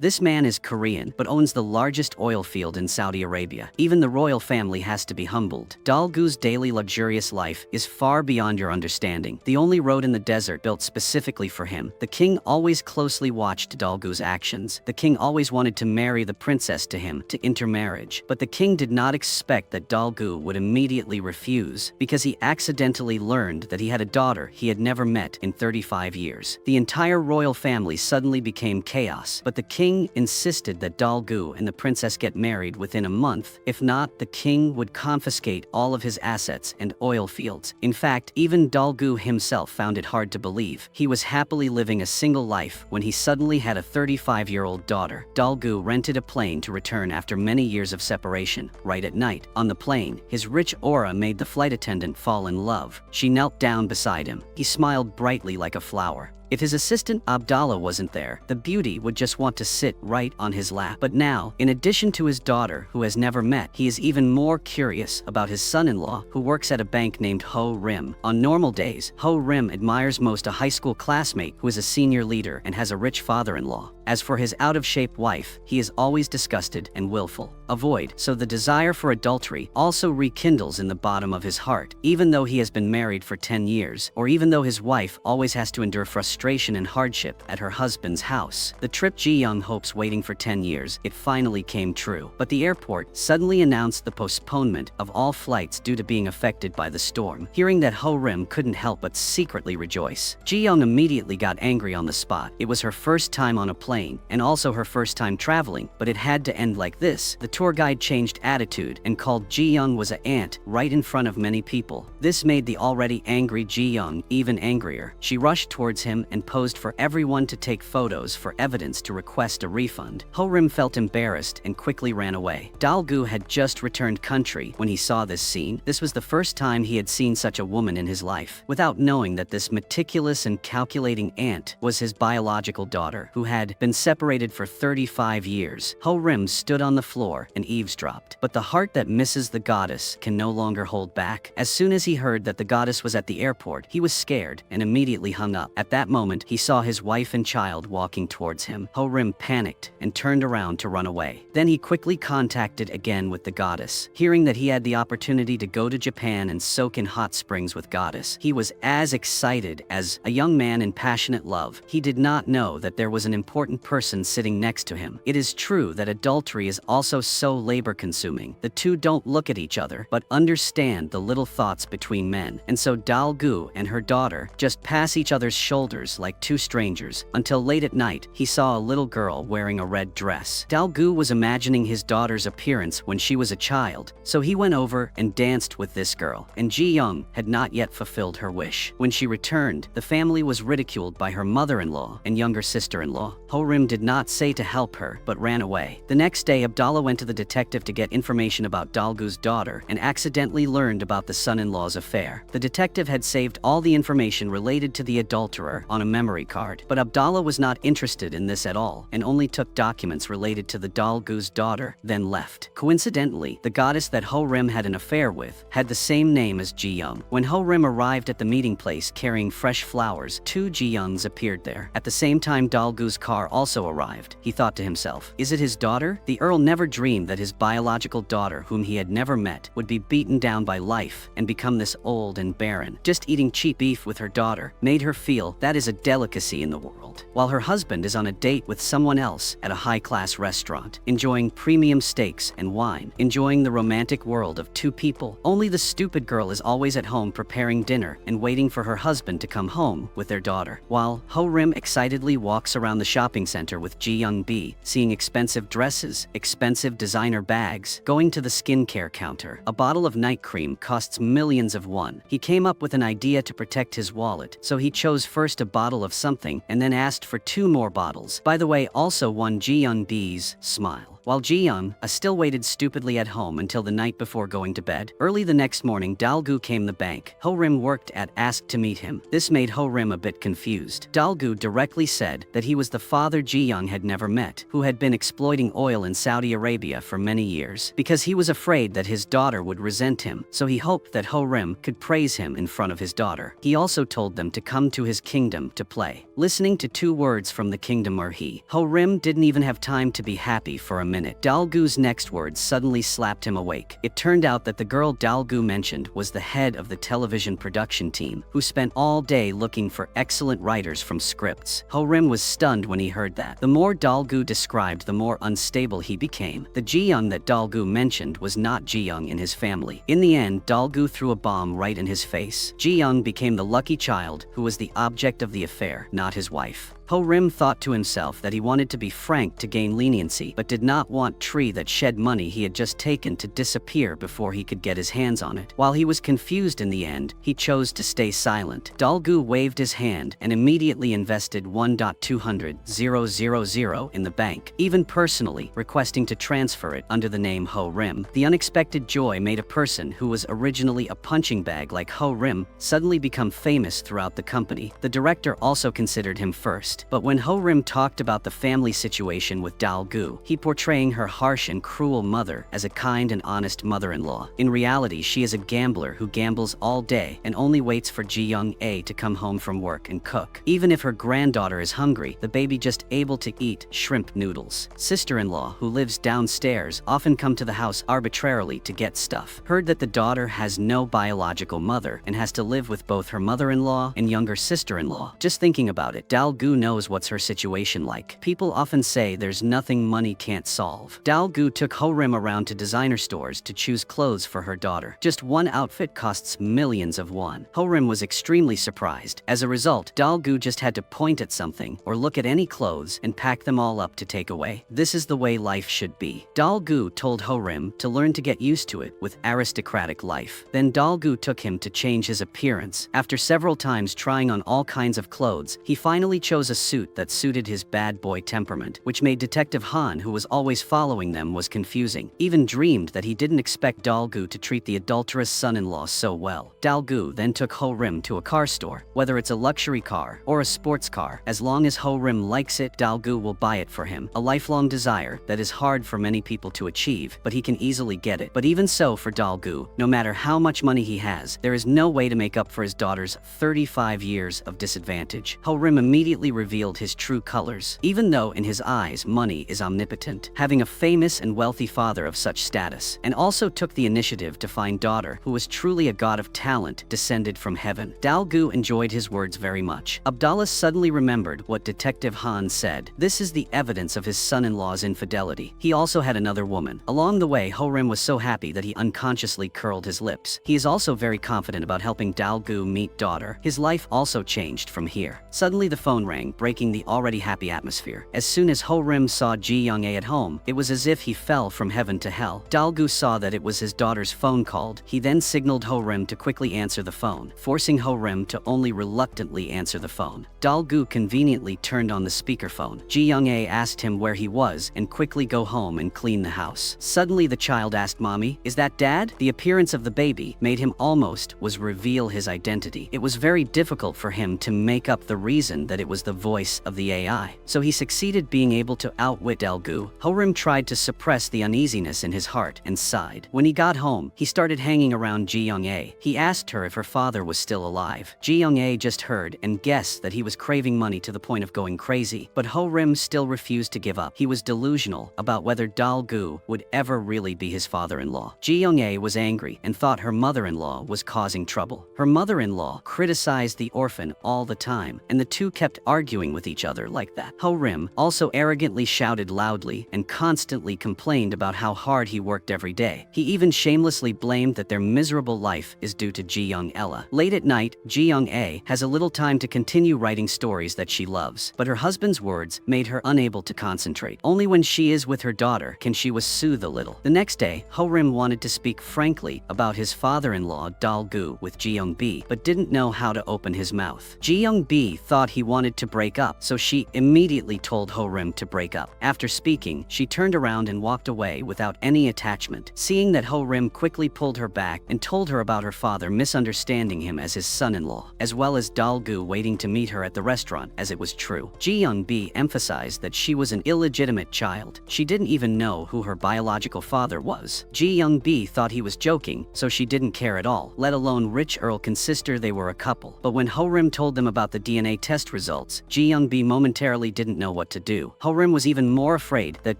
This man is Korean, but owns the largest oil field in Saudi Arabia. Even the royal family has to be humbled. Dalgu's daily luxurious life is far beyond your understanding. The only road in the desert built specifically for him. The king always closely watched Dalgu's actions. The king always wanted to marry the princess to him, to intermarriage. But the king did not expect that Dalgu would immediately refuse, because he accidentally learned that he had a daughter he had never met in 35 years. The entire royal family suddenly became chaos, but the king insisted that Dalgu and the princess get married within a month. If not, the king would confiscate all of his assets and oil fields. In fact, even Dalgu himself found it hard to believe. He was happily living a single life when he suddenly had a 35-year-old daughter. Dalgu rented a plane to return after many years of separation. Right at night, on the plane, his rich aura made the flight attendant fall in love. She knelt down beside him. He smiled brightly like a flower. If his assistant Abdallah wasn't there, the beauty would just want to sit right on his lap. But now, in addition to his daughter, who has never met, he is even more curious about his son-in-law, who works at a bank named Ho Rim. On normal days, Ho Rim admires most a high school classmate who is a senior leader and has a rich father-in-law. As for his out-of-shape wife, he is always disgusted and willful. Avoid, so the desire for adultery also rekindles in the bottom of his heart, even though he has been married for 10 years, or even though his wife always has to endure frustration and hardship at her husband's house. The trip Ji-young hopes waiting for 10 years, it finally came true. But the airport suddenly announced the postponement of all flights due to being affected by the storm. Hearing that, Ho Rim couldn't help but secretly rejoice. Ji-young immediately got angry on the spot. It was her first time on a plane, and also her first time traveling, but it had to end like this. The tour guide changed attitude and called Ji-young was an ant right in front of many people. This made the already angry Ji-young even angrier. She rushed towards him and posed for everyone to take photos for evidence to request a refund. Ho Rim felt embarrassed and quickly ran away. Dalgu had just returned country when he saw this scene. This was the first time he had seen such a woman in his life, without knowing that this meticulous and calculating ant was his biological daughter, who had been separated for 35 years. Ho Rim stood on the floor and eavesdropped. But the heart that misses the goddess can no longer hold back. As soon as he heard that the goddess was at the airport, he was scared and immediately hung up. At that moment, he saw his wife and child walking towards him. Ho Rim panicked and turned around to run away. Then he quickly contacted again with the goddess. Hearing that he had the opportunity to go to Japan and soak in hot springs with goddess, he was as excited as a young man in passionate love. He did not know that there was an important person sitting next to him. It is true that adultery is also so labor-consuming. The two don't look at each other, but understand the little thoughts between men. And so Dalgu and her daughter just pass each other's shoulders like two strangers, until late at night, he saw a little girl wearing a red dress. Dalgu was imagining his daughter's appearance when she was a child, so he went over and danced with this girl, and Ji-young had not yet fulfilled her wish. When she returned, the family was ridiculed by her mother-in-law and younger sister-in-law. Ho Rim did not say to help her, but ran away. The next day, Abdallah went to the detective to get information about Dalgu's daughter and accidentally learned about the son-in-law's affair. The detective had saved all the information related to the adulterer on a memory card, but Abdallah was not interested in this at all and only took documents related to the Dalgu's daughter, then left. Coincidentally, the goddess that Ho Rim had an affair with had the same name as Ji-young. When Ho Rim arrived at the meeting place carrying fresh flowers, two Ji-youngs appeared there. At the same time, Dalgu's car also arrived. He thought to himself, is it his daughter? The Earl never dreamed that his biological daughter, whom he had never met, would be beaten down by life and become this old and barren. Just eating cheap beef with her daughter made her feel that is a delicacy in the world, while her husband is on a date with someone else at a high-class restaurant, enjoying premium steaks and wine, enjoying the romantic world of two people. Only the stupid girl is always at home preparing dinner and waiting for her husband to come home with their daughter, while Ho Rim excitedly walks around the shopping center with Ji-young B, seeing expensive dresses, expensive designer bags, going to the skincare counter. A bottle of night cream costs millions of won. He came up with an idea to protect his wallet, so he chose first a bottle of something and then asked for 2 more bottles. By the way, also won Ji-young B's smile. while Ji-young still waited stupidly at home until the night before going to bed. Early the next morning, Dalgu came the bank Ho-rim worked at asked to meet him. This made Ho-rim a bit confused. Dalgu directly said that he was the father Ji-young had never met, who had been exploiting oil in Saudi Arabia for many years. Because he was afraid that his daughter would resent him, so he hoped that Ho-rim could praise him in front of his daughter. He also told them to come to his kingdom to play. Listening to 2 words from the kingdom were he. Ho-rim didn't even have time to be happy for a minute. Dalgu's next words suddenly slapped him awake. It turned out that the girl Dalgu mentioned was the head of the television production team, who spent all day looking for excellent writers from scripts. Ho-rim was stunned when he heard that. The more Dalgu described, the more unstable he became. The Ji-young that Dalgu mentioned was not Ji-young in his family. In the end, Dalgu threw a bomb right in his face. Ji-young became the lucky child who was the object of the affair, not his wife. Ho-rim thought to himself that he wanted to be frank to gain leniency, but did not want tree that shed money he had just taken to disappear before he could get his hands on it. While he was confused in the end, he chose to stay silent. Dalgu waved his hand and immediately invested 1,200,000 in the bank, even personally requesting to transfer it under the name Ho-rim. The unexpected joy made a person who was originally a punching bag like Ho-rim suddenly become famous throughout the company. The director also considered him first. But when Ho-rim talked about the family situation with Dalgu, he portraying her harsh and cruel mother as a kind and honest mother-in-law. In reality, she is a gambler who gambles all day and only waits for Ji-young-a to come home from work and cook. Even if her granddaughter is hungry, the baby just able to eat shrimp noodles. Sister-in-law, who lives downstairs, often come to the house arbitrarily to get stuff. Heard that the daughter has no biological mother and has to live with both her mother-in-law and younger sister-in-law. Just thinking about it, Dalgu knows what's her situation like. People often say there's nothing money can't solve. Dalgu took Ho-rim around to designer stores to choose clothes for her daughter. Just one outfit costs millions of won. Ho-rim was extremely surprised. As a result, Dalgu just had to point at something or look at any clothes and pack them all up to take away. This is the way life should be. Dalgu told Ho-rim to learn to get used to it with aristocratic life. Then Dalgu took him to change his appearance. After several times trying on all kinds of clothes, he finally chose a suit that suited his bad boy temperament, which made Detective Han, who was always following them, was confusing. Even dreamed that he didn't expect Dalgu to treat the adulterous son-in-law so well. Dalgu then took Ho-rim to a car store. Whether it's a luxury car or a sports car, as long as Ho-rim likes it, Dalgu will buy it for him. A lifelong desire that is hard for many people to achieve, but he can easily get it. But even so, for Dalgu, no matter how much money he has, there is no way to make up for his daughter's 35 years of disadvantage. Ho-rim immediately revealed his true colors. Even though in his eyes money is omnipotent, having a famous and wealthy father of such status, and also took the initiative to find daughter who was truly a god of talent descended from heaven. Dalgu enjoyed his words very much. Abdallah suddenly remembered what Detective Han said. This is the evidence of his son-in-law's infidelity. He also had another woman. Along the way, Ho-rim was so happy that he unconsciously curled his lips. He is also very confident about helping Dalgu meet daughter. His life also changed from here. Suddenly the phone rang, breaking the already happy atmosphere. As soon as Ho-rim saw Ji-young-a at home, it was as if he fell from heaven to hell. Dalgu saw that it was his daughter's phone called. He then signaled Ho-rim to quickly answer the phone, forcing Ho-rim to only reluctantly answer the phone. Dalgu conveniently turned on the speakerphone. Ji-young-a asked him where he was and quickly go home and clean the house. Suddenly the child asked, "Mommy, is that Dad?" The appearance of the baby made him almost reveal his identity. It was very difficult for him to make up the reason that it was the voice of the AI. So he succeeded being able to outwit Dalgu. Ho-rim tried to suppress the uneasiness in his heart and sighed. When he got home, he started hanging around Ji-young-a. He asked her if her father was still alive. Ji-young-a just heard and guessed that he was craving money to the point of going crazy. But Ho-rim still refused to give up. He was delusional about whether Dalgu would ever really be his father-in-law. Ji-young-a was angry and thought her mother-in-law was causing trouble. Her mother-in-law criticized the orphan all the time, and the two kept arguing with each other like that. Ho-rim also arrogantly shouted loudly and constantly complained about how hard he worked every day. He even shamelessly blamed that their miserable life is due to Ji-young-ella. Late at night, Ji-young-a has a little time to continue writing stories that she loves, but her husband's words made her unable to concentrate. Only when she is with her daughter can she soothe a little. The next day, Ho-rim wanted to speak frankly about his father-in-law Dalgu with Ji-young-b, but didn't know how to open his mouth. Ji-young-b thought he wanted to break break up, so she immediately told Ho-rim to break up. After speaking, she turned around and walked away without any attachment. Seeing that Ho-rim quickly pulled her back and told her about her father misunderstanding him as his son-in-law, as well as Dal-gu waiting to meet her at the restaurant, as it was true. Ji-young-bi emphasized that she was an illegitimate child. She didn't even know who her biological father was. Ji-young-bi thought he was joking, so she didn't care at all, let alone Rich Earl consider they were a couple. But when Ho-rim told them about the DNA test results, Ji-young-bi momentarily didn't know what to do. Ho-rim was even more afraid that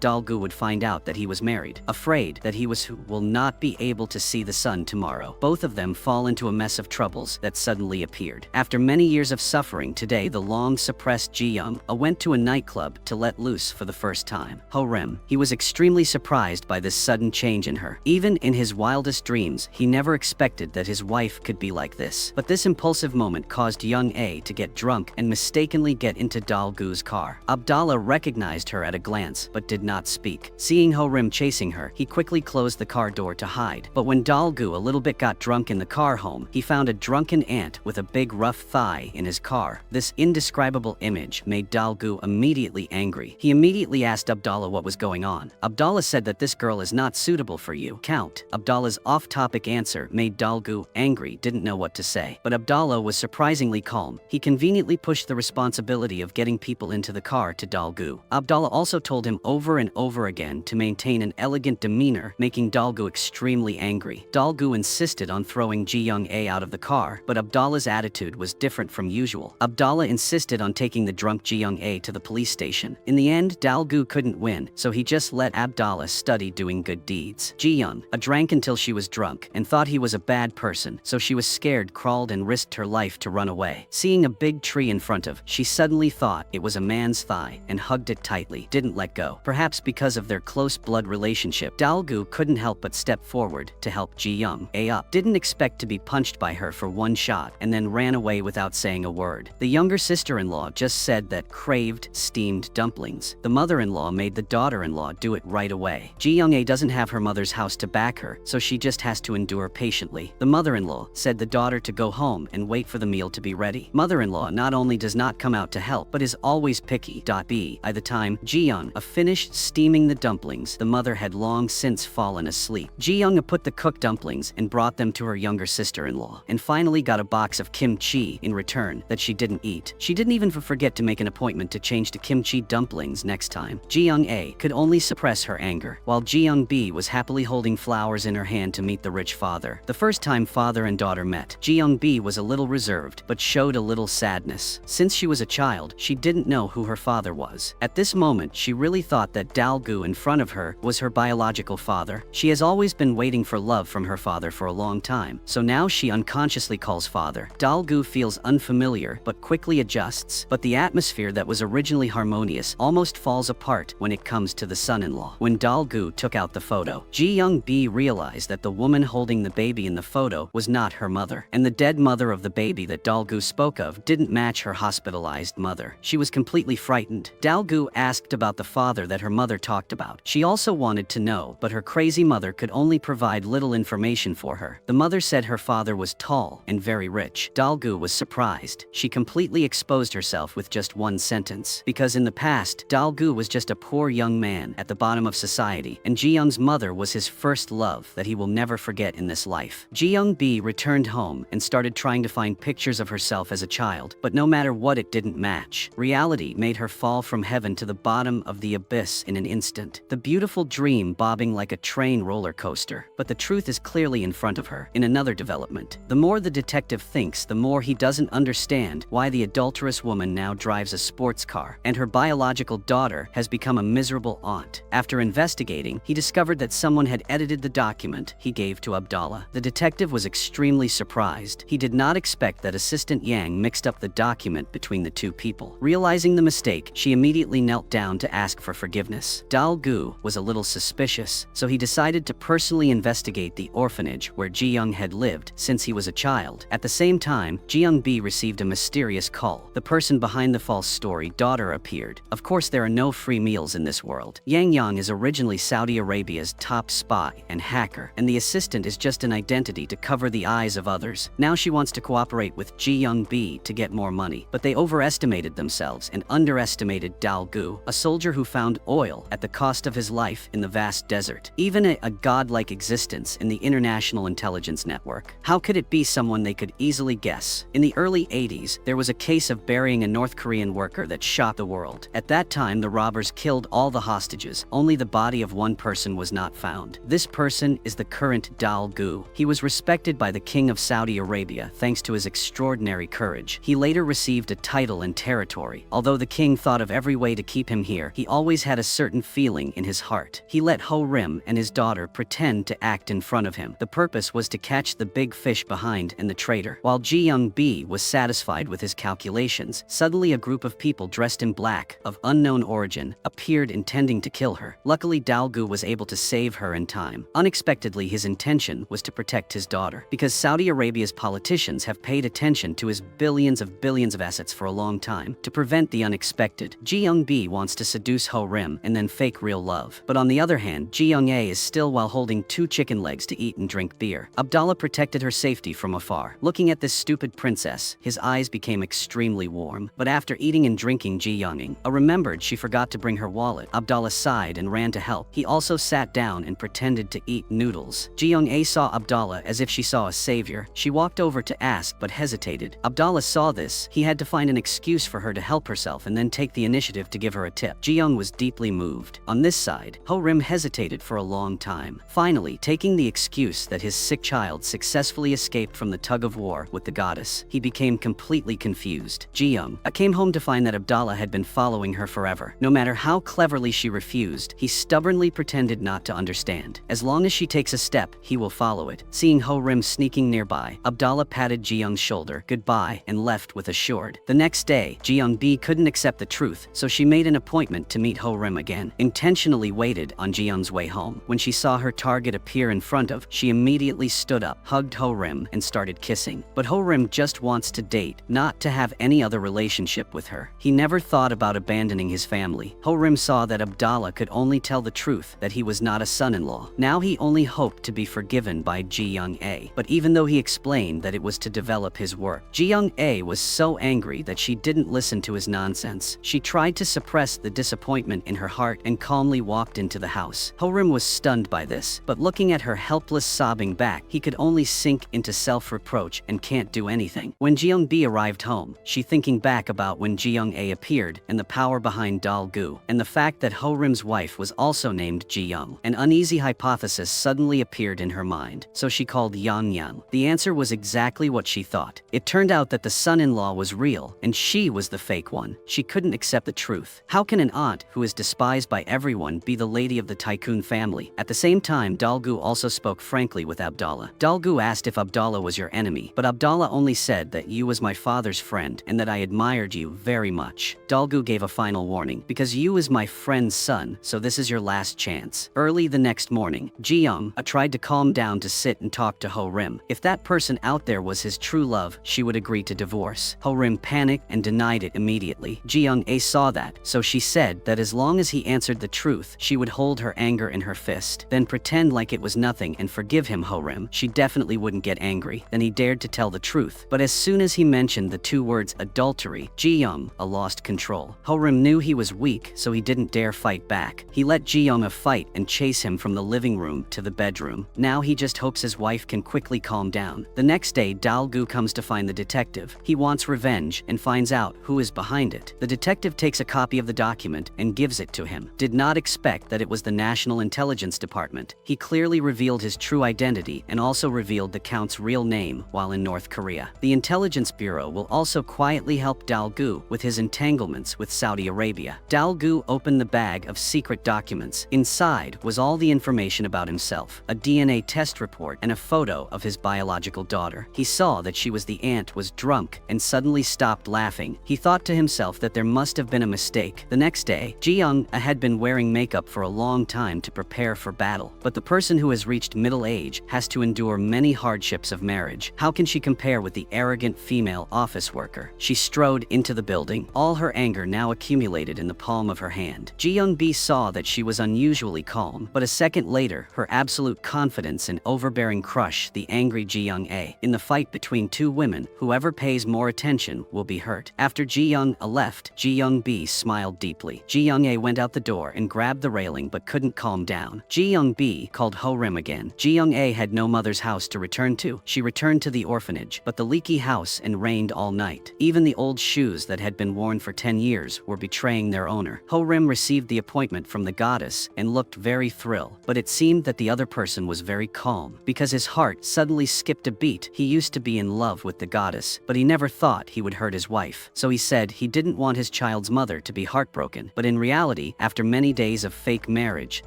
Dal-gu would find out that he was married, afraid that he will not be able to see the sun tomorrow. Both of them fall into a mess of troubles that suddenly appeared. After many years of suffering, today the long-suppressed Ji-young went to a nightclub to let loose for the first time. Ho-rim, he was extremely surprised by this sudden change in her. Even in his wildest dreams, he never expected that his wife could be like this. But this impulsive moment caused Young A to get drunk and mistakenly get into Dal-gu's car. Abdallah recognized her at a glance, but did not speak. Seeing Ho-rim chasing her, he quickly closed the car door to hide. But when Dal-gu a little bit got drunk in the car home, he found a drunken ant with a big rough thigh in his car. This indescribable image made Dal-gu immediately angry. He immediately asked Abdallah what was going on. Abdallah said that this girl is not suitable for you, Count. Abdallah's off-topic answer made Dal-gu angry, didn't know what to say. But Abdallah was surprisingly calm. He conveniently pushed the responsibility of getting people into the car to Dal-gu. Abdallah also told him over and over again to maintain an elegant demeanor, making Dal-gu extremely angry. Dal-gu insisted on throwing Ji-young A out of the car, but Abdallah's attitude was different from usual. Abdallah insisted on taking the drunk Ji-young A to the police station. In the end, Dal-gu couldn't win, so he just let Abdallah study doing good deeds. Ji-young drank until she was drunk and thought he was a bad person, so she was scared, crawled and risked her life to run away. Seeing a big tree in front of, she suddenly thought it was a man's thigh and hugged it tightly, didn't let go. Perhaps because of their close blood relationship, Dal-gu couldn't help but step forward to help Ji-young A up. Didn't expect to be punched by her for one shot and then ran away without saying a word. The younger sister-in-law just said that craved steamed dumplings. The mother-in-law made the daughter-in-law do it right away. Ji-young A doesn't have her mother's house to back her, so she just has to endure patiently. The mother-in-law said the daughter to go home and wait for the meal to be ready. Mother-in-law not only does not come out to help, but is always picky. By the time Ji-young finished steaming the dumplings, the mother had long since fallen asleep. Ji-young put the cooked dumplings and brought them to her younger sister-in-law, and finally got a box of kimchi in return that she didn't eat. She didn't even forget to make an appointment to change to kimchi dumplings next time. Ji-young A could only suppress her anger, while Ji-young B was happily holding flowers in her hand to meet the rich father. The first time father and daughter met, Ji-young B was a little reserved, but showed a little sadness. Since she was a child, she didn't know who her father was. At this moment, she really thought that Dal-gu in front of her was her biological father. She has always been waiting for love from her father for a long time, so now she unconsciously calls father. Dal-gu feels unfamiliar, but quickly adjusts, but the atmosphere that was originally harmonious almost falls apart when it comes to the son-in-law. When Dal-gu took out the photo, Ji-young B realized that the woman holding the baby in the photo was not her mother, and the dead mother of the baby that Dal-gu spoke of didn't match her hospitalized mother. She was completely frightened. Dal-gu asked about the father that her mother talked about. She also wanted to know, but her crazy mother could only provide little information for her. The mother said her father was tall and very rich. Dal-gu was surprised. She completely exposed herself with just one sentence, because in the past, Dal-gu was just a poor young man at the bottom of society, and Ji-young's mother was his first love that he will never forget in this life. Ji-young B returned home and started trying to find pictures of herself as a child, but no matter what, it didn't match. Reality made her fall from heaven to the bottom of the abyss in an instant. The beautiful dream bobbing like a train roller coaster, but the truth is clearly in front of her. In another development, the more the detective thinks, the more he doesn't understand why the adulterous woman now drives a sports car, and her biological daughter has become a miserable aunt. After investigating, he discovered that someone had edited the document he gave to Abdallah. The detective was extremely surprised. He did not expect that Assistant Yang mixed up the document between the two people. Realizing the mistake, she immediately knelt down to ask for forgiveness. Dal-gu was a little suspicious, so he decided to personally investigate the orphanage where Ji-young had lived since he was a child. At the same time, Ji-young B received a mysterious call. The person behind the false story daughter appeared. Of course, there are no free meals in this world. Yang Yang is originally Saudi Arabia's top spy and hacker, and the assistant is just an identity to cover the eyes of others. Now she wants to cooperate with Ji-young B to get more money, but they overestimate overestimated themselves and underestimated Dalgu, a soldier who found oil at the cost of his life in the vast desert. Even a godlike existence in the International Intelligence Network. How could it be someone they could easily guess? In the early 80s, there was a case of burying a North Korean worker that shocked the world. At that time, the robbers killed all the hostages. Only the body of one person was not found. This person is the current Dalgu. He was respected by the King of Saudi Arabia thanks to his extraordinary courage. He later received a title and territory. Although the king thought of every way to keep him here, he always had a certain feeling in his heart. He let Ho Rim and his daughter pretend to act in front of him. The purpose was to catch the big fish behind and the traitor. While Ji Young-bi was satisfied with his calculations, suddenly a group of people dressed in black, of unknown origin, appeared intending to kill her. Luckily, Dalgu was able to save her in time. Unexpectedly, his intention was to protect his daughter. Because Saudi Arabia's politicians have paid attention to his billions of assets for a long time, to prevent the unexpected, Ji Young-bi wants to seduce Ho Rim and then fake real love. But on the other hand, Ji Young-a is still while holding 2 chicken legs to eat and drink beer. Abdallah protected her safety from afar. Looking at this stupid princess, his eyes became extremely warm. But after eating and drinking, Ji Young-a remembered she forgot to bring her wallet. Abdallah sighed and ran to help. He also sat down and pretended to eat noodles. Ji Young-a saw Abdallah as if she saw a savior. She walked over to ask but hesitated. Abdallah saw this. He had to find an excuse for her to help herself and then take the initiative to give her a tip. Ji Young was deeply moved. On this side, Ho Rim hesitated for a long time. Finally, taking the excuse that his sick child successfully escaped from the tug-of-war with the goddess, he became completely confused. Ji Young-a came home to find that Abdallah had been following her forever. No matter how cleverly she refused, he stubbornly pretended not to understand. As long as she takes a step, he will follow it. Seeing Ho Rim sneaking nearby, Abdallah patted Ji Young's shoulder goodbye and left with a short. The next day, Ji Young-bi couldn't accept the truth, so she made an appointment to meet Ho Rim again. Intentionally waited on Ji Young's way home. When she saw her target appear in front of, she immediately stood up, hugged Ho Rim, and started kissing. But Ho Rim just wants to date, not to have any other relationship with her. He never thought about abandoning his family. Ho Rim saw that Abdallah could only tell the truth, that he was not a son-in-law. Now he only hoped to be forgiven by Ji Young-a. But even though he explained that it was to develop his work, Ji Young-a was so angry that she didn't listen to his nonsense. She tried to suppress the disappointment in her heart and calmly walked into the house. Ho Rim was stunned by this, but looking at her helpless sobbing back, he could only sink into self-reproach and can't do anything. When Ji Young-bi arrived home, she thinking back about when Ji Young-a appeared and the power behind Dalgu, and the fact that Ho Rim's wife was also named Ji Young. An uneasy hypothesis suddenly appeared in her mind, so she called Yang Yang. The answer was exactly what she thought. It turned out that the son-in-law was real, and she was the fake one. She couldn't accept the truth. How can an aunt who is despised by everyone be the lady of the tycoon family? At the same time, Dalgu also spoke frankly with Abdallah. Dalgu asked if Abdallah was your enemy, but Abdallah only said that you was my father's friend and that I admired you very much. Dalgu gave a final warning, because you is my friend's son, so this is your last chance. Early the next morning, Ji Young-a tried to calm down to sit and talk to Ho Rim. If that person out there was his true love, she would agree to divorce. Ho Rim panicked and denied it immediately. Ji Young-a saw that, so she said that as long as he answered the truth, she would hold her anger in her fist, then pretend like it was nothing and forgive him. Ho Rim, she definitely wouldn't get angry. Then he dared to tell the truth, but as soon as he mentioned the 2 words adultery, Ji Young-a lost control. Ho Rim knew he was weak, so he didn't dare fight back. He let Ji Young-a fight and chase him from the living room to the bedroom. Now he just hopes his wife can quickly calm down. The next day, Dalgu comes to find the detective. He wants revenge and finds out who is behind it. The detective takes a copy of the document and gives it to him. Did not expect that it was the National Intelligence Department. He clearly revealed his true identity and also revealed the Count's real name while in North Korea. The Intelligence Bureau will also quietly help Dalgu with his entanglements with Saudi Arabia. Dalgu opened the bag of secret documents. Inside was all the information about himself, a DNA test report, and a photo of his biological daughter. He saw that she was the aunt was drunk and suddenly stopped laughing. He thought to himself that there must have been a mistake. The next day, Ji Young-a had been wearing makeup for a long time to prepare for battle. But the person who has reached middle age has to endure many hardships of marriage. How can she compare with the arrogant female office worker? She strode into the building, all her anger now accumulated in the palm of her hand. Ji Young-bi saw that she was unusually calm, but a second later, her absolute confidence and overbearing crushed the angry Ji Young-a. In the fight between 2 women, whoever pays more attention will be hurt. hurt. After Ji-young-a left, Ji-young-b smiled deeply. Ji-young-a went out the door and grabbed the railing but couldn't calm down. Ji-young-b called Ho-rim again. Ji-young-a had no mother's house to return to. She returned to the orphanage, but the leaky house and rained all night. Even the old shoes that had been worn for 10 years were betraying their owner. Ho-rim received the appointment from the goddess and looked very thrilled, but it seemed that the other person was very calm. Because his heart suddenly skipped a beat. He used to be in love with the goddess, but he never thought he would hurt his wife. So he said he didn't want his child's mother to be heartbroken. But in reality, after many days of fake marriage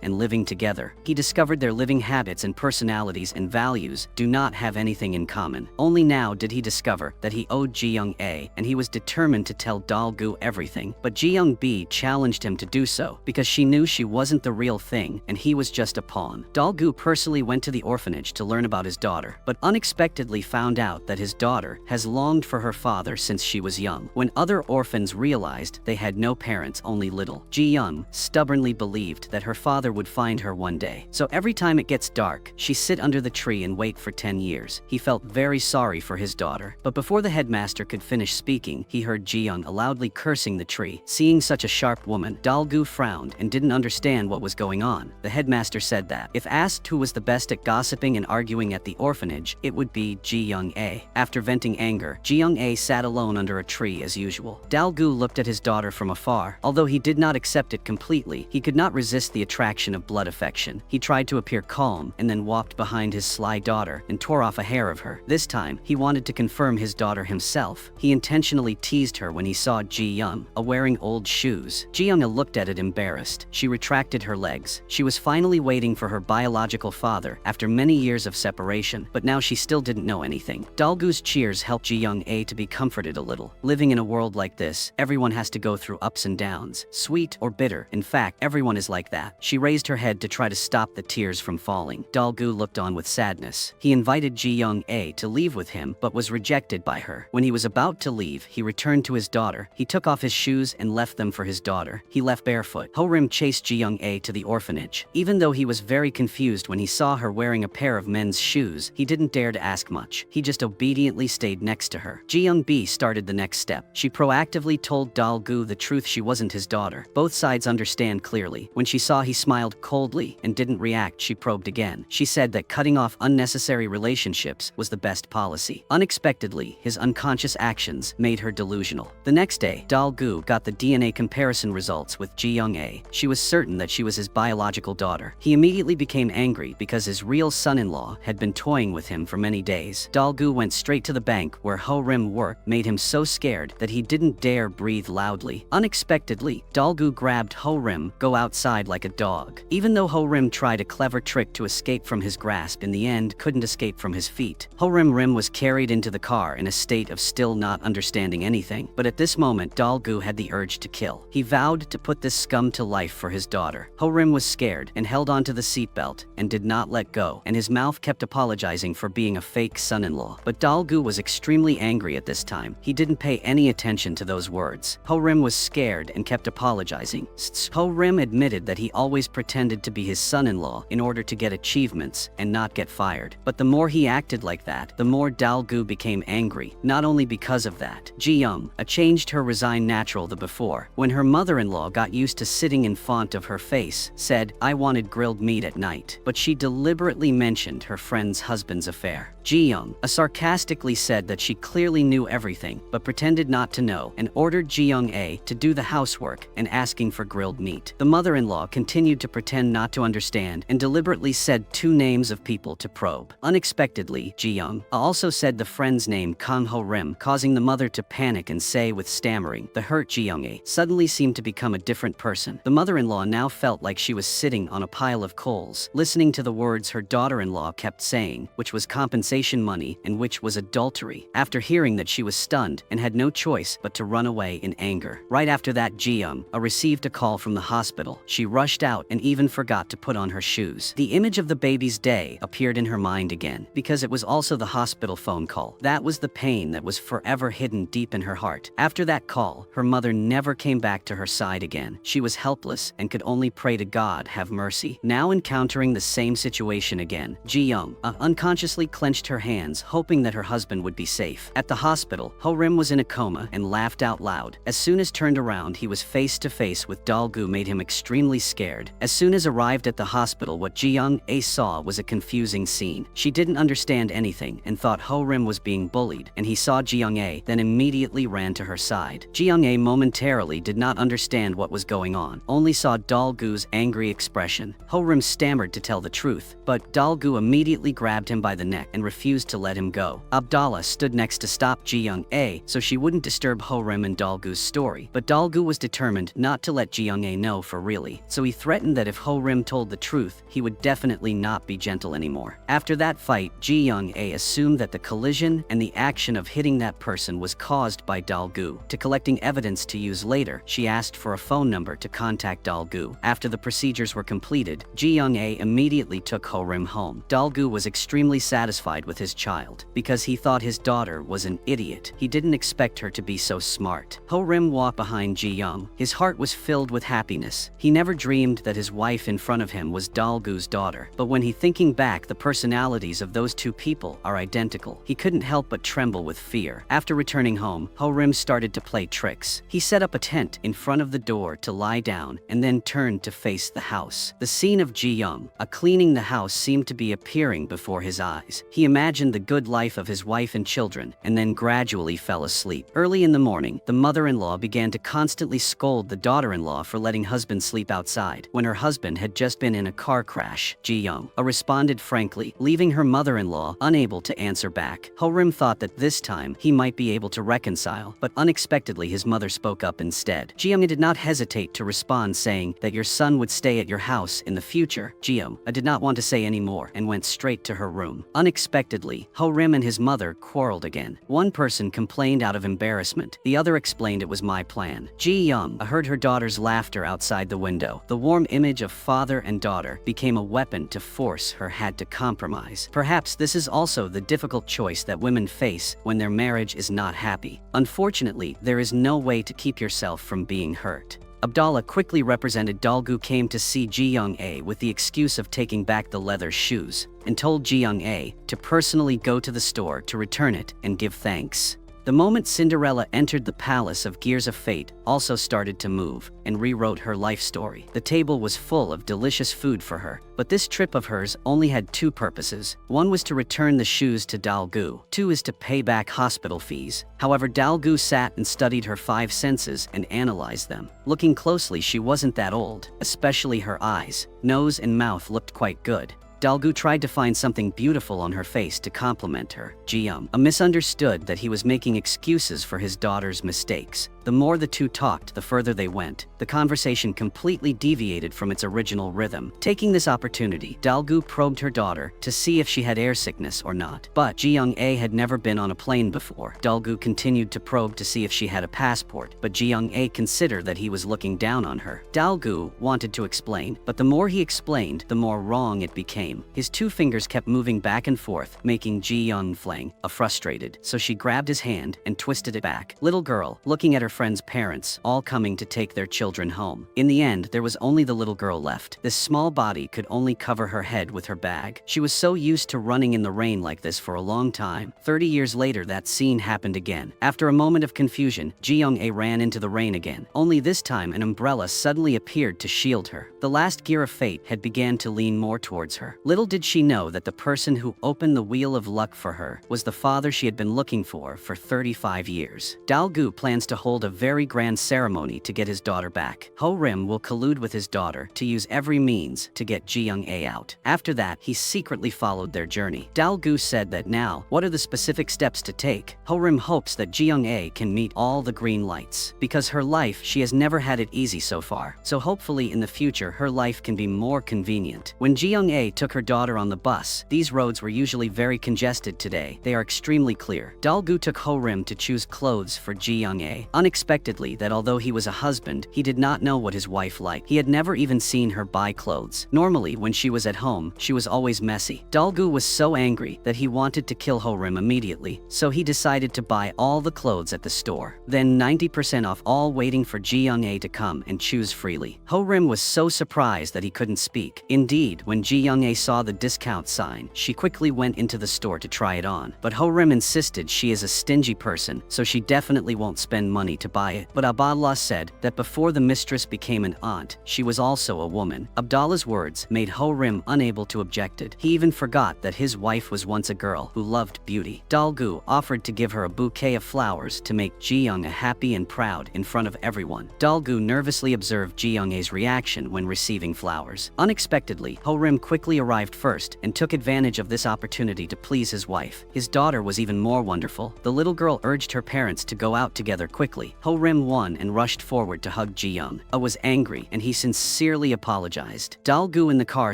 and living together, he discovered their living habits and personalities and values do not have anything in common. Only now did he discover that he owed Ji-young-a, and he was determined to tell Dal-gu everything. But Ji-young-b challenged him to do so, because she knew she wasn't the real thing and he was just a pawn. Dal-gu personally went to the orphanage to learn about his daughter, but unexpectedly found out that his daughter has longed for her father since she was young. When other orphans realized they had no parents, only little, Ji-young stubbornly believed that her father would find her one day. So every time it gets dark, she sit under the tree and wait for 10 years. He felt very sorry for his daughter, but before the headmaster could finish speaking, he heard Ji-young loudly cursing the tree. Seeing such a sharp woman, Dal-gu frowned and didn't understand what was going on. The headmaster said that, if asked who was the best at gossiping and arguing at the orphanage, it would be Ji-young-a. After venting anger, Ji-young-a sat alone under a tree as usual. Dal-gu looked at his daughter from afar. Although he did not accept it completely, he could not resist the attraction of blood affection. He tried to appear calm and then walked behind his sly daughter and tore off a hair of her. This time, he wanted to confirm his daughter himself. He intentionally teased her when he saw Ji-young-a wearing old shoes. Ji-young-a looked at it embarrassed. She retracted her legs. She was finally waiting for her biological father after many years of separation, but now she still didn't know anything. Dal-gu's cheers helped Ji-young-a to be comforted a little. Living in a world like this, everyone has to go through ups and downs, sweet or bitter. In fact, everyone is like that. She raised her head to try to stop the tears from falling. Dal-gu looked on with sadness. He invited Ji-young-a to leave with him, but was rejected by her. When he was about to leave, he returned to his daughter. He took off his shoes and left them for his daughter. He left barefoot. Ho-rim chased Ji-young-a to the orphanage. Even though he was very confused when he saw her wearing a pair of men's shoes, he didn't dare to ask much. He just obediently stayed next to her. Ji-young-b started the next step. She proactively told Dal-gu the truth: she wasn't his daughter. Both sides understand clearly. When she saw he smiled coldly and didn't react, she probed again. She said that cutting off unnecessary relationships was the best policy. Unexpectedly, his unconscious actions made her delusional. The next day, Dal-gu got the DNA comparison results with Ji-young-a. She was certain that she was his biological daughter. He immediately became angry because his real son-in-law had been toying with him for many days. Dal-gu went straight to the bank where Ho-rim worked, made him so scared that he didn't dare breathe loudly. Unexpectedly, Dal-gu grabbed Ho-rim, go outside like a dog. Even though Ho-rim tried a clever trick to escape from his grasp, in the end couldn't escape from his feet. Ho-rim was carried into the car in a state of still not understanding anything. But at this moment, Dal-gu had the urge to kill. He vowed to put this scum to life for his daughter. Ho-rim was scared and held onto the seatbelt and did not let go, and his mouth kept apologizing for being a fake son-in-law. But Dal-gu was extremely angry at this time. He didn't pay any attention to those words. Ho-rim was scared and kept apologizing. Ho-rim admitted that he always pretended to be his son-in-law in order to get achievements and not get fired. But the more he acted like that, the more Dal-gu became angry. Not only because of that, Ji-young-a changed her resigned natural the before. When her mother-in-law got used to sitting in front of her face, said, "I wanted grilled meat at night." But she deliberately mentioned her friend's husband's affair. Ji-young-a sarcastically said that she clearly knew everything, but pretended not to know, and ordered Ji-young-a to do the housework and asking for grilled meat. The mother-in-law continued to pretend not to understand and deliberately said 2 names of people to probe. Unexpectedly, Ji-young-a also said the friend's name, Kang Ho-rim, causing the mother to panic and say with stammering. The hurt Ji-young-a suddenly seemed to become a different person. The mother-in-law now felt like she was sitting on a pile of coals, listening to the words her daughter-in-law kept saying, which was compensation money and which was adultery. After hearing that, she was stunned and had no choice but to run away in anger. Right after that, Ji-young-a received a call from the hospital. She rushed out and even forgot to put on her shoes. The image of the baby's day appeared in her mind again, because it was also the hospital phone call. That was the pain that was forever hidden deep in her heart. After that call, her mother never came back to her side again. She was helpless and could only pray to God have mercy. Now encountering the same situation again, Ji-young-a unconsciously clenched her hands, hoping that her husband would be safe. At the hospital, Ho-rim was in a coma and laughed out loud. As soon as turned around, he was face to face with Dal-gu, made him extremely scared. As soon as arrived at the hospital, what Ji-young-ae saw was a confusing scene. She didn't understand anything and thought Ho-rim was being bullied, and he saw Ji-young-ae, then immediately ran to her side. Ji-young-ae momentarily did not understand what was going on, only saw Dal-gu's angry expression. Ho-rim stammered to tell the truth, but Dal-gu immediately grabbed him by the neck and refused to let him go. Abdallah stood next to stop Ji-young-ae so she wouldn't disturb Ho-rim and Dal-gu's story, but Dal-gu was determined not to let Ji-young-ae know for really, so he threatened that if Ho-rim told the truth, he would definitely not be gentle anymore. After that fight, Ji-young-ae assumed that the collision and the action of hitting that person was caused by Dal-gu. To collecting evidence to use later, she asked for a phone number to contact Dal-gu. After the procedures were completed, Ji-young-ae immediately took Ho-rim home. Dal-gu was extremely satisfied with his child, because he thought his daughter was an idiot. He didn't expect her to be so smart. Ho-rim walked behind Ji-young. His heart was filled with happiness. He never dreamed that his wife in front of him was Dal-gu's daughter. But when he thinking back, the personalities of those two people are identical. He couldn't help but tremble with fear. After returning home, Ho-rim started to play tricks. He set up a tent in front of the door to lie down and then turned to face the house. The scene of Ji-young cleaning the house seemed to be appearing before his eyes. He imagined the good life of his wife and children and then gradually fell asleep. Early in the morning, the mother-in-law began to constantly scold the daughter-in-law for letting husband sleep outside when her husband had just been in a car crash. Ji-young responded frankly, leaving her mother-in-law unable to answer back. Ho-rim thought that this time he might be able to reconcile, but unexpectedly his mother spoke up instead. Ji-young did not hesitate to respond, saying that your son would stay at your house in the future. Ji-young did not want to say any more and went straight to her room. Unexpectedly, Ho-rim and his mother quarreled again. One person complained out of embarrassment. The other explained it was my plan. Ji-young heard her daughter's laughter outside the window. The warm image of father and daughter became a weapon to force her hand to compromise. Perhaps this is also the difficult choice that women face when their marriage is not happy. Unfortunately, there is no way to keep yourself from being hurt. Abdallah quickly represented Dal-gu came to see Ji-young-ae with the excuse of taking back the leather shoes and told Ji-young-ae to personally go to the store to return it and give thanks. The moment Cinderella entered the palace of Gears of Fate also started to move and rewrote her life story. The table was full of delicious food for her, but this trip of hers only had two purposes. One was to return the shoes to Dal-gu. Two is to pay back hospital fees. However, Dal-gu sat and studied her five senses and analyzed them. Looking closely, she wasn't that old, especially her eyes, nose and mouth looked quite good. Dal-gu tried to find something beautiful on her face to compliment her. Ji-young misunderstood that he was making excuses for his daughter's mistakes. The more the two talked, the further they went. The conversation completely deviated from its original rhythm. Taking this opportunity, Dal-gu probed her daughter to see if she had air sickness or not. But Ji-young-ae had never been on a plane before. Dal-gu continued to probe to see if she had a passport, but Ji-young-ae considered that he was looking down on her. Dal-gu wanted to explain, but the more he explained, the more wrong it became. His two fingers kept moving back and forth, making Ji-young fling frustrated, so she grabbed his hand and twisted it back. Little girl, looking at her friend's parents, all coming to take their children home. In the end, there was only the little girl left. This small body could only cover her head with her bag. She was so used to running in the rain like this for a long time. 30 years later, that scene happened again. After a moment of confusion, Ji-young-ae ran into the rain again. Only this time, an umbrella suddenly appeared to shield her. The last gear of fate had began to lean more towards her. Little did she know that the person who opened the wheel of luck for her was the father she had been looking for 35 years. Dal-gu plans to hold a very grand ceremony to get his daughter back. Ho-rim will collude with his daughter to use every means to get Ji-young-ae out. After that, he secretly followed their journey. Dal-gu said that now, what are the specific steps to take? Ho-rim hopes that Ji-young-ae can meet all the green lights. Because her life, she has never had it easy so far. So hopefully in the future, her life can be more convenient. When Ji-young-ae took her daughter on the bus, these roads were usually very congested today. They are extremely clear. Dal-gu took Ho-rim to choose clothes for Ji-young-ae. unexpectedly that although he was a husband, he did not know what his wife liked. He had never even seen her buy clothes. Normally, when she was at home, she was always messy. Dalgu was so angry that he wanted to kill Ho-rim immediately, so he decided to buy all the clothes at the store. Then 90% off, all waiting for Ji-young-ae to come and choose freely. Ho-rim was so surprised that he couldn't speak. Indeed, when Ji-young-ae saw the discount sign, she quickly went into the store to try it on. But Ho-rim insisted she is a stingy person, so she definitely won't spend money to buy it. But Abdallah said that before the mistress became an aunt, she was also a woman. Abdallah's words made Ho-rim unable to object it. He even forgot that his wife was once a girl who loved beauty. Dalgu offered to give her a bouquet of flowers to make Ji-young-ae happy and proud in front of everyone. Dalgu nervously observed Ji-young-ae's reaction when receiving flowers. Unexpectedly, Ho-rim quickly arrived first and took advantage of this opportunity to please his wife. His daughter was even more wonderful. The little girl urged her parents to go out together quickly. Ho-rim won and rushed forward to hug Ji-young-ae was angry and he sincerely apologized. Dalgu in the car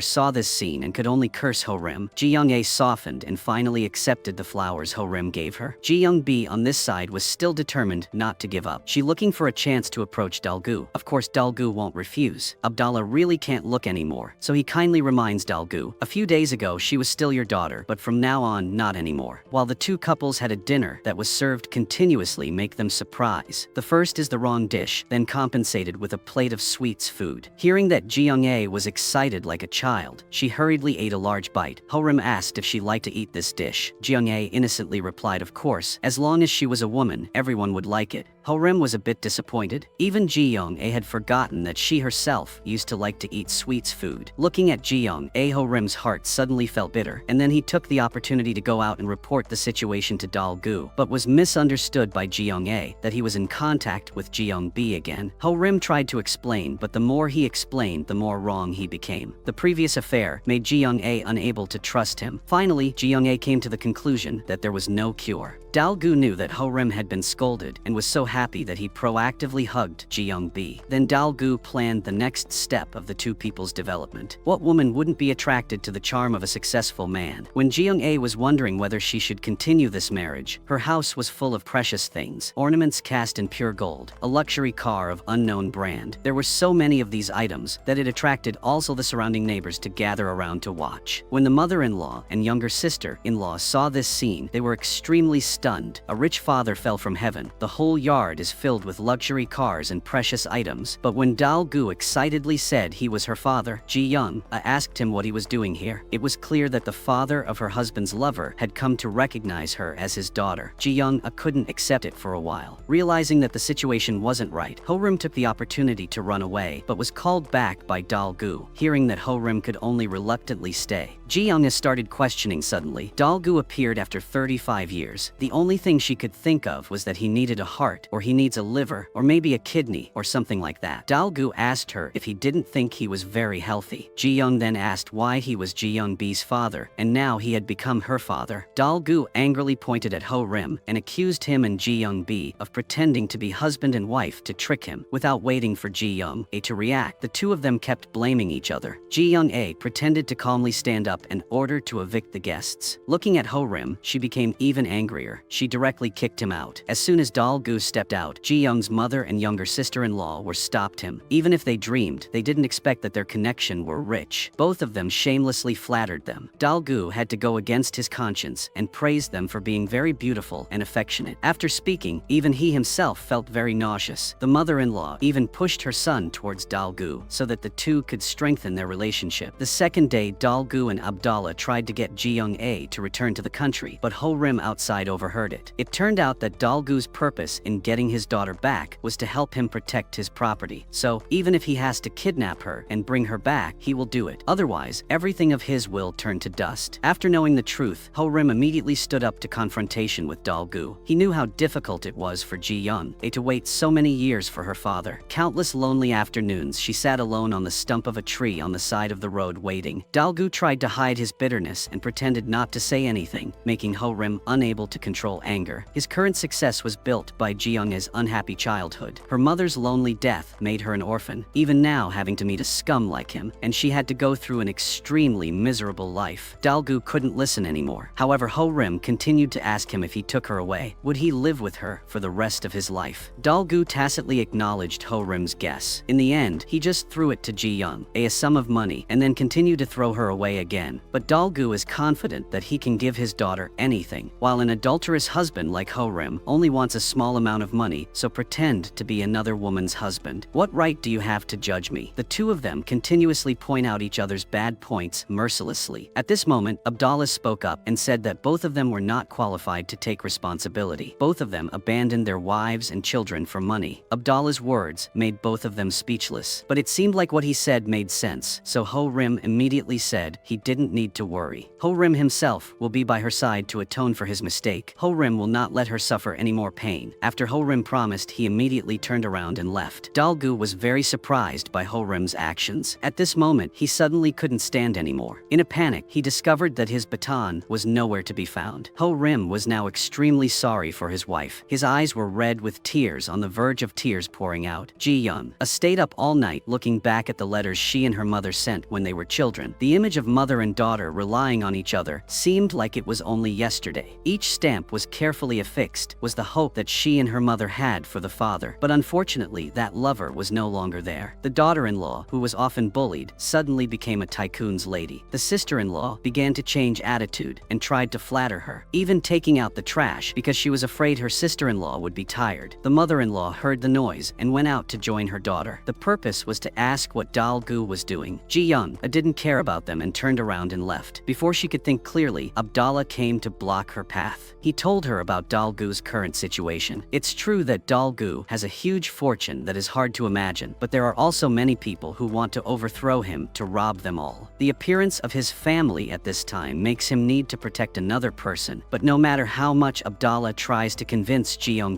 saw this scene and could only curse Ho-rim. Ji-young-ae softened and finally accepted the flowers Ho-rim gave her. Ji-young-ae on this side was still determined not to give up. She looking for a chance to approach Dalgu. Of course, Dalgu won't refuse. Abdallah really can't look anymore, so he kindly reminds Dalgu, "A few days ago she was still your daughter, but from now on, not anymore." While the two couples had a dinner that was served continuously, make them surprise. The first is the wrong dish, then compensated with a plate of sweets food. Hearing that Ji-young-ae was excited like a child, she hurriedly ate a large bite. Ho-rim asked if she liked to eat this dish. Ji-young-ae innocently replied, "Of course, as long as she was a woman, everyone would like it." Ho-rim was a bit disappointed. Even Ji-young-ae had forgotten that she herself used to like to eat sweets food. Looking at Ji-young-ae, Ho-rim's heart suddenly felt bitter, and then he took the opportunity to go out and report the situation to Dalgu, but was misunderstood by Ji-young-ae that he was in contact with Ji-young-ae again. Ho-rim tried to explain, but the more he explained, the more wrong he became. The previous affair made Ji-young-ae unable to trust him. Finally, Ji-young-ae came to the conclusion that there was no cure. Dalgu knew that Ho-rim had been scolded and was so happy that he proactively hugged Ji-young-ae. Then Dalgu planned the next step of the two people's development. What woman wouldn't be attracted to the charm of a successful man? When Ji-young-ae was wondering whether she should continue this marriage, her house was full of precious things, ornaments cast in pure gold, a luxury car of unknown brand. There were so many of these items that it attracted also the surrounding neighbors to gather around to watch. When the mother-in-law and younger sister-in-law saw this scene, they were extremely stunned. A rich father fell from heaven. The whole yard is filled with luxury cars and precious items. But when Dalgu excitedly said he was her father, Ji-young-ae asked him what he was doing here. It was clear that the father of her husband's lover had come to recognize her as his daughter. Ji-young-ae couldn't accept it for a while. Realizing that the situation wasn't right, Ho-rim took the opportunity to run away, but was called back by Dalgu. Hearing that Ho-rim could only reluctantly stay, Ji-young-ae started questioning suddenly. Dalgu appeared after 35 years. The only thing she could think of was that he needed a heart, or he needs a liver, or maybe a kidney, or something like that. Dalgu asked her if he didn't think he was very healthy. Ji-young then asked why he was Ji-young-ae's father, and now he had become her father. Dalgu angrily pointed at Ho-rim and accused him and Ji-young-ae of pretending to be husband and wife to trick him. Without waiting for Ji-young-ae to react, the two of them kept blaming each other. Ji-young-ae pretended to calmly stand up and order to evict the guests. Looking at Ho-rim, she became even angrier. She directly kicked him out. As soon as Dalgu stepped out, Ji-young's mother and younger sister-in-law were stopped him. Even if they dreamed, they didn't expect that their connection were rich. Both of them shamelessly flattered them. Dalgu had to go against his conscience and praised them for being very beautiful and affectionate. After speaking, even he himself felt very nauseous. The mother-in-law even pushed her son towards Dalgu so that the two could strengthen their relationship. The second day, Dalgu and Abdallah tried to get Ji-young-ae to return to the country, but Ho-rim outside overheard it. It turned out that Dalgu's purpose in getting his daughter back was to help him protect his property. So, even if he has to kidnap her and bring her back, he will do it. Otherwise, everything of his will turn to dust. After knowing the truth, Ho-rim immediately stood up to confrontation with Dalgu. He knew how difficult it was for Ji-young-ae to wait so many years for her father. Countless lonely afternoons she sat alone on the stump of a tree on the side of the road waiting. Dalgu tried to hide his bitterness and pretended not to say anything, making Ho-rim unable to control control anger. His current success was built by Ji-young's unhappy childhood. Her mother's lonely death made her an orphan, even now having to meet a scum like him, and she had to go through an extremely miserable life. Dalgu couldn't listen anymore. However, Ho-rim continued to ask him if he took her away, would he live with her for the rest of his life? Dalgu tacitly acknowledged Ho-rim's guess. In the end, he just threw it to Ji-young, a sum of money, and then continued to throw her away again. But Dalgu is confident that he can give his daughter anything, while an adulterous husband like Ho-rim only wants a small amount of money, so pretend to be another woman's husband. What right do you have to judge me? The two of them continuously point out each other's bad points mercilessly. At this moment, Abdallah spoke up and said that both of them were not qualified to take responsibility. Both of them abandoned their wives and children for money. Abdallah's words made both of them speechless, but it seemed like what he said made sense, so Ho-rim immediately said he didn't need to worry. Ho-rim himself will be by her side to atone for his mistake. Ho-rim will not let her suffer any more pain. After Ho-rim promised, he immediately turned around and left. Dalgu was very surprised by Ho-rim's actions. At this moment, he suddenly couldn't stand anymore. In a panic, he discovered that his baton was nowhere to be found. Ho-rim was now extremely sorry for his wife. His eyes were red with tears, on the verge of tears pouring out. Ji-young stayed up all night looking back at the letters she and her mother sent when they were children. The image of mother and daughter relying on each other seemed like it was only yesterday. Each stamp was carefully affixed, was the hope that she and her mother had for the father. But unfortunately, that lover was no longer there. The daughter-in-law, who was often bullied, suddenly became a tycoon's lady. The sister-in-law began to change attitude and tried to flatter her, even taking out the trash because she was afraid her sister-in-law would be tired. The mother-in-law heard the noise and went out to join her daughter. The purpose was to ask what Dalgu was doing. Ji-young didn't care about them and turned around and left. Before she could think clearly, Abdallah came to block her path. He told her about Dalgu's current situation. It's true that Dalgu has a huge fortune that is hard to imagine, but there are also many people who want to overthrow him to rob them all. The appearance of his family at this time makes him need to protect another person, but no matter how much Abdallah tries to convince Ji-young,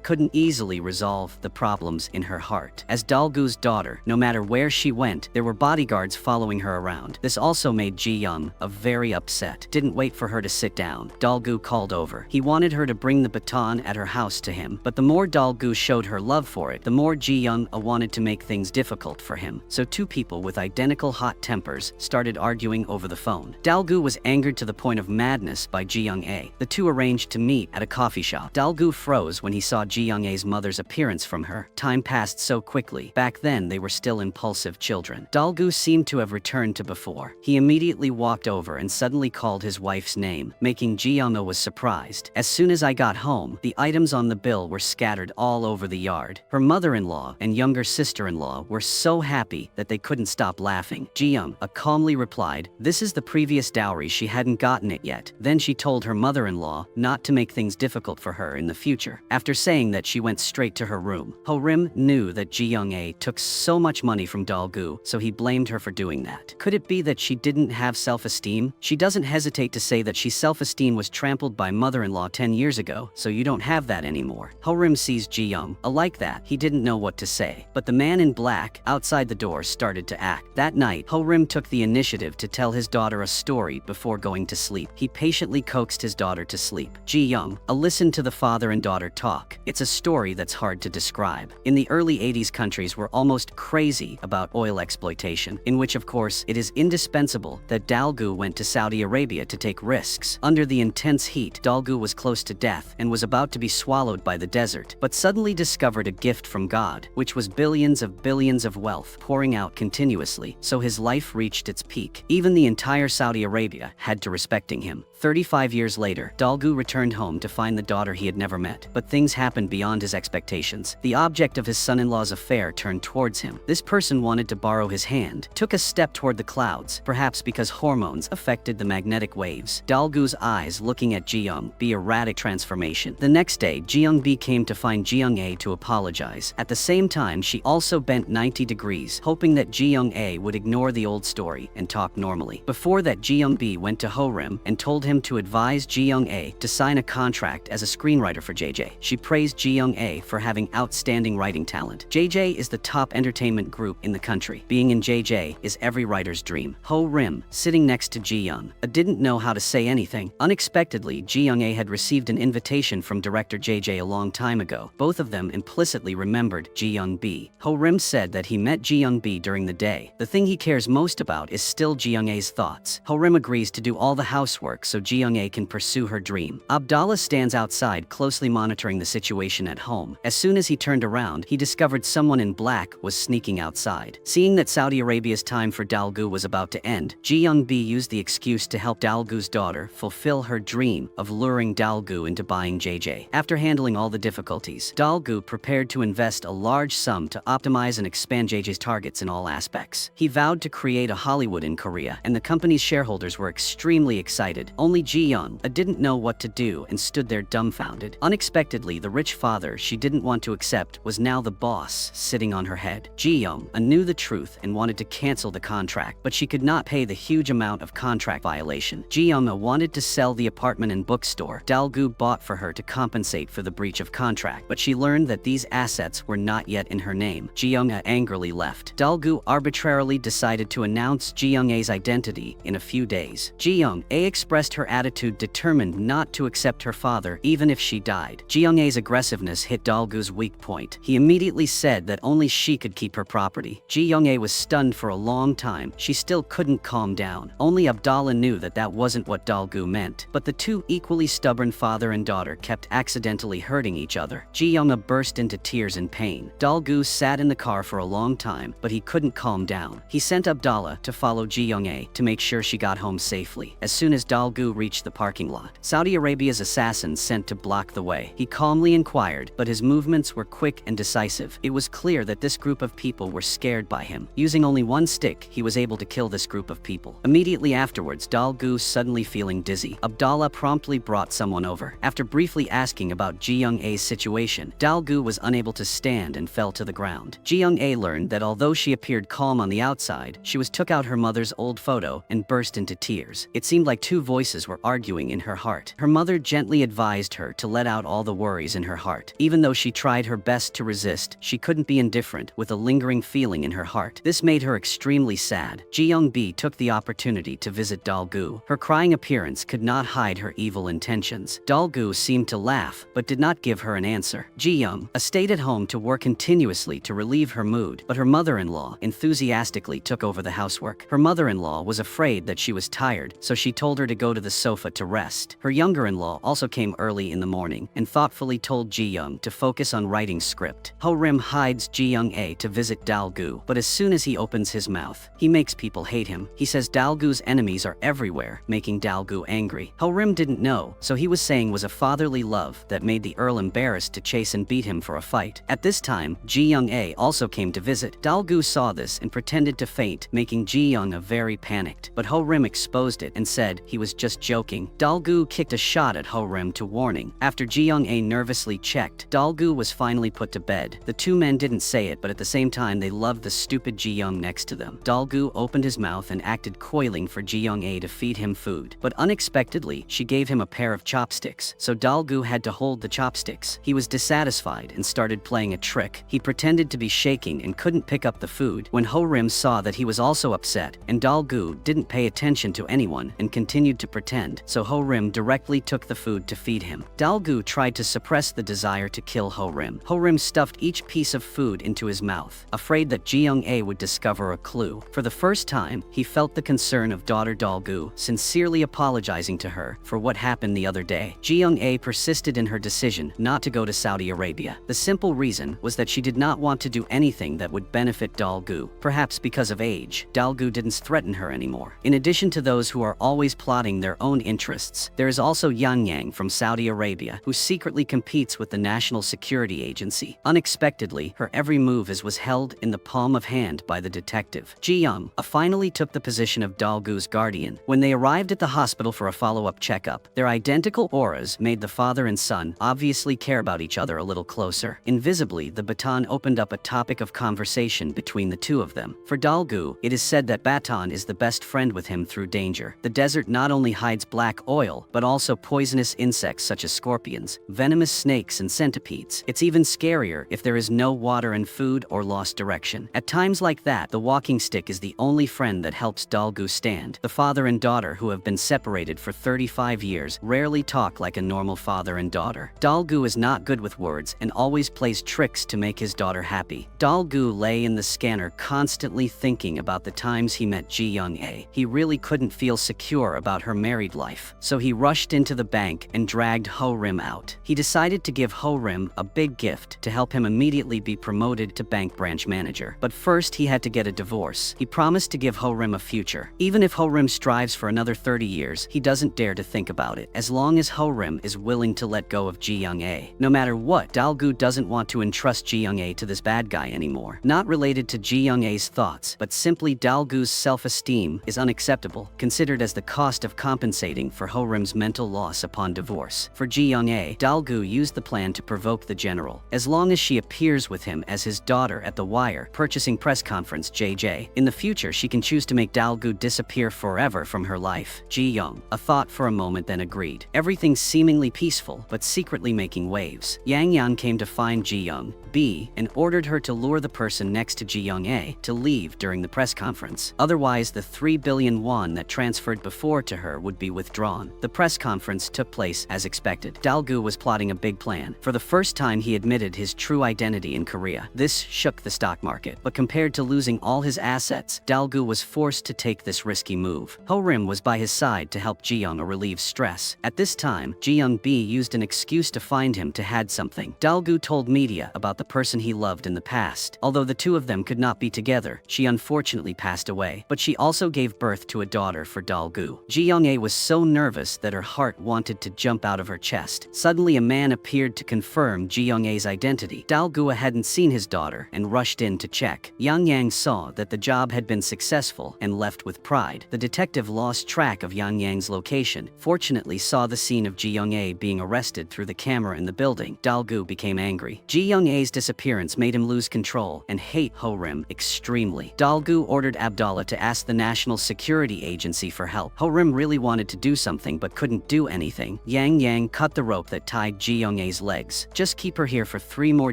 couldn't easily resolve the problems in her heart. As Dalgu's daughter, no matter where she went, there were bodyguards following her around. This also made Ji-young very upset. Didn't wait for her to sit down. Dalgu called over. He wanted her to bring the baton at her house to him, but the more Dalgu showed her love for it, the more Ji-young wanted to make things difficult for him. So two people with identical hot tempers started arguing over the phone. Dalgu was angered to the point of madness by Ji-young. The two arranged to meet at a coffee shop. Dalgu froze when he saw Ji-young's mother's appearance from her. Time passed so quickly. Back then, they were still impulsive children. Dalgu seemed to have returned to before. He immediately walked over and suddenly called his wife's name, making Ji-young was surprised. As soon as I got home, the items on the bill were scattered all over the yard. Her mother-in-law and younger sister-in-law were so happy that they couldn't stop laughing. Ji-young calmly replied, "This is the previous dowry, she hadn't gotten it yet." Then she told her mother-in-law not to make things difficult for her in the future. After saying that, she went straight to her room. Ho-rim knew that Ji-young took so much money from Dalgu, so he blamed her for doing that. Could it be that she didn't have self-esteem? She doesn't hesitate to say that she's self-esteem was trampled by mother-in-law 10 years ago, so you don't have that anymore. Ho-rim sees Ji-young like that. He didn't know what to say. But the man in black outside the door started to act. That night, Ho-rim took the initiative to tell his daughter a story before going to sleep. He patiently coaxed his daughter to sleep. Ji-young listened to the father and daughter talk. It's a story that's hard to describe. In the early 80s, countries were almost crazy about oil exploitation, in which, of course, it is indispensable that Dalgu went to Saudi Arabia to take risks. Under the intense heat, Dalgu was close to death and was about to be swallowed by the desert, but suddenly discovered a gift from God, which was billions of wealth pouring out continuously, so his life reached its peak. Even the entire Saudi Arabia had to respecting him. 35 years later, Dalgu returned home to find the daughter he had never met, but things happened beyond his expectations. The object of his son-in-law's affair turned towards him. This person wanted to borrow his hand, took a step toward the clouds, perhaps because hormones affected the magnetic waves. Dalgu's eyes looking at Ji-young, erratic transformation. The next day, Ji-young came to find Ji-young to apologize. At the same time, she also bent 90 degrees, hoping that Ji-young would ignore the old story and talk normally. Before that, Ji-young went to Ho-rim and told him to advise Ji-young to sign a contract as a screenwriter for JJ. She praised Ji-young for having outstanding writing talent. JJ is the top entertainment group in the country. Being in JJ is every writer's dream. Ho-rim, sitting next to Ji-young, didn't know how to say anything. Unexpectedly, Ji-young Young-ae had received an invitation from director JJ a long time ago. Both of them implicitly remembered Ji Young-bi. Ho-rim said that he met Ji Young-bi during the day. The thing he cares most about is still Ji Young-ae's thoughts. Ho-rim agrees to do all the housework so Ji Young-ae can pursue her dream. Abdallah stands outside closely monitoring the situation at home. As soon as he turned around, he discovered someone in black was sneaking outside. Seeing that Saudi Arabia's time for Dalgu was about to end, Ji Young-bi used the excuse to help Dalgu's daughter fulfill her dream of luring Dalgu into buying JJ. After handling all the difficulties, Dalgu prepared to invest a large sum to optimize and expand JJ's targets in all aspects. He vowed to create a Hollywood in Korea, and the company's shareholders were extremely excited. Only Ji Young-ae didn't know what to do and stood there dumbfounded. Unexpectedly, the rich father she didn't want to accept was now the boss sitting on her head. Ji Young-ae knew the truth and wanted to cancel the contract, but she could not pay the huge amount of contract violation. Ji Young-ae wanted to sell the apartment and bookstore Dalgu bought for her to compensate for the breach of contract, but she learned that these assets were not yet in her name. Ji Young-ae angrily left. Dalgu arbitrarily decided to announce Ji Young-ae's identity in a few days. Ji Young-ae expressed her attitude determined not to accept her father even if she died. Ji Young-ae's aggressiveness hit Dalgu's weak point. He immediately said that only she could keep her property. Ji Young-ae was stunned for a long time. She still couldn't calm down. Only Abdallah knew that that wasn't what Dalgu meant. But the two equally stubborn father and daughter kept accidentally hurting each other. Ji Young-ae burst into tears in pain. Dalgu sat in the car for a long time, but he couldn't calm down. He sent Abdallah to follow Ji Young-ae to make sure she got home safely. As soon as Dalgu reached the parking lot, Saudi Arabia's assassin sent to block the way. He calmly inquired, but his movements were quick and decisive. It was clear that this group of people were scared by him. Using only one stick, he was able to kill this group of people. Immediately afterwards, Dalgu suddenly feeling dizzy. Abdallah promptly brought someone over. After briefly asking about Ji Young-ae's situation, Dalgu was unable to stand and fell to the ground. Ji Young-ae learned that although she appeared calm on the outside, she took out her mother's old photo and burst into tears. It seemed like two voices were arguing in her heart. Her mother gently advised her to let out all the worries in her heart. Even though she tried her best to resist, she couldn't be indifferent with a lingering feeling in her heart. This made her extremely sad. Ji Young-bi took the opportunity to visit Dalgu. Her crying appearance could not hide her evil intentions. Dalgu seemed to laugh, but did not give her an answer. Ji Young-ae stayed at home to work continuously to relieve her mood, but her mother-in-law enthusiastically took over the housework. Her mother-in-law was afraid that she was tired, so she told her to go to the sofa to rest. Her younger-in-law also came early in the morning and thoughtfully told Ji Young to focus on writing script. Ho-rim hides Ji Young-ae to visit Dalgu, but as soon as he opens his mouth, he makes people hate him. He says Dalgu's enemies are everywhere, making Dalgu angry. Ho-rim didn't know, so he was saying was a fatherly love that made the Earl embarrassed to chase and beat him for a fight. At this time, Ji Young-ae also came to visit. Dalgu saw this and pretended to faint, making Ji Young-ae very panicked. But Ho-rim exposed it and said he was just joking. Dalgu kicked a shot at Ho-rim to warning. After Ji Young-ae nervously checked, Dalgu was finally put to bed. The two men didn't say it, but at the same time they loved the stupid Ji Young next to them. Dalgu opened his mouth and acted coyling for Ji Young-ae to feed him food. But unexpectedly, she gave him a pair of chopsticks, so Dalgu had to hold the chopsticks. He was dissatisfied and started playing a trick. He pretended to be shaking and couldn't pick up the food. When Ho-rim saw that he was also upset, and Dalgu didn't pay attention to anyone and continued to pretend, so Ho-rim directly took the food to feed him. Dalgu tried to suppress the desire to kill Ho-rim. Ho-rim stuffed each piece of food into his mouth, afraid that Ji Young-ae would discover a clue. For the first time, he felt the concern of daughter Dalgu, sincerely apologizing to her for what happened the other day. Ji Young-ae persisted in her decision not to go to Saudi Arabia. The simple reason was that she did not want to do anything that would benefit Dalgu. Perhaps because of age, Dalgu didn't threaten her anymore. In addition to those who are always plotting their own interests, there is also Yang Yang from Saudi Arabia, who secretly competes with the National Security Agency. Unexpectedly, her every move was held in the palm of hand by the detective. Ji Young-ae finally took the position of Dalgu's guardian. When they arrived at the hospital for a follow-up checkup, their identical auras made the father and son obviously care about each other a little closer. Invisibly, the baton opened up a topic of conversation between the two of them. For Dalgu, it is said that baton is the best friend with him through danger. The desert not only hides black oil, but also poisonous insects such as scorpions, venomous snakes, and centipedes. It's even scarier if there is no water and food or lost direction. At times like that, the walking stick is the only friend that helps Dalgu stand. The father and daughter, who have been separated for 35 years, rarely talk like a normal father and daughter. Dalgu is not good with words and always plays tricks to make his daughter happy. Dalgu lay in the scanner constantly thinking about the times he met Ji Young-ae. He really couldn't feel secure about her married life, so he rushed into the bank and dragged Ho-rim out. He decided to give Ho-rim a big gift to help him immediately be promoted to bank branch manager. But first he had to get a divorce. He promised to give Ho-rim a future. Even if Ho-rim strives for another 30 years, he doesn't dare to think about it, as long as Ho-rim is willing to let go of Ji Young-ae. No matter what, Dalgu doesn't want to entrust Ji Young-ae to this bad guy anymore. Not related to Ji Young-ae's thoughts, but simply Dalgu's self-esteem is unacceptable, considered as the cost of compensating for Ho-rim's mental loss upon divorce. For Ji Young-ae, Dalgu used the plan to provoke the general. As long as she appears with him as his daughter at the Wire purchasing press conference JJ, in the future she can choose to make Dalgu disappear forever from her life. Ji Young, a thought for a moment, then agreed. Everything seemingly peaceful, but secretly making waves. Yang Yan came to find Ji Young, B, and ordered her to lure the person next to Ji Young-ae to leave during the press conference. Otherwise, the 3 billion won that transferred before to her would be withdrawn. The press conference took place as expected. Dalgu was plotting a big plan. For the first time, he admitted his true identity in Korea. This shook the stock market, but compared to losing all his assets, Dalgu was forced to take this risky move. Ho-rim was by his side to help Ji Young relieve stress. At this time, Ji Young-b used an excuse to find him to hide something. Dalgu told media about the person he loved in the past. Although the two of them could not be together, she unfortunately passed away. But she also gave birth to a daughter for Dalgu. Ji Young-ae was so nervous that her heart wanted to jump out of her chest. Suddenly, a man appeared to confirm Ji Young-ae's identity. Dalgu hadn't seen his daughter and rushed in to check. Yang Yang saw that the job had been successful and left with pride. The detective lost track of Yang Yang's location, fortunately saw the scene of Ji Young-ae being arrested through the camera in the building. Dalgu became angry. Ji Young-ae's disappearance made him lose control and hate Ho-rim extremely. Dalgu ordered Abdallah to ask the National Security Agency for help. Ho-rim really wanted to do something but couldn't do anything. Yang Yang cut the rope that tied Ji Young-ae's legs. Just keep her here for 3 more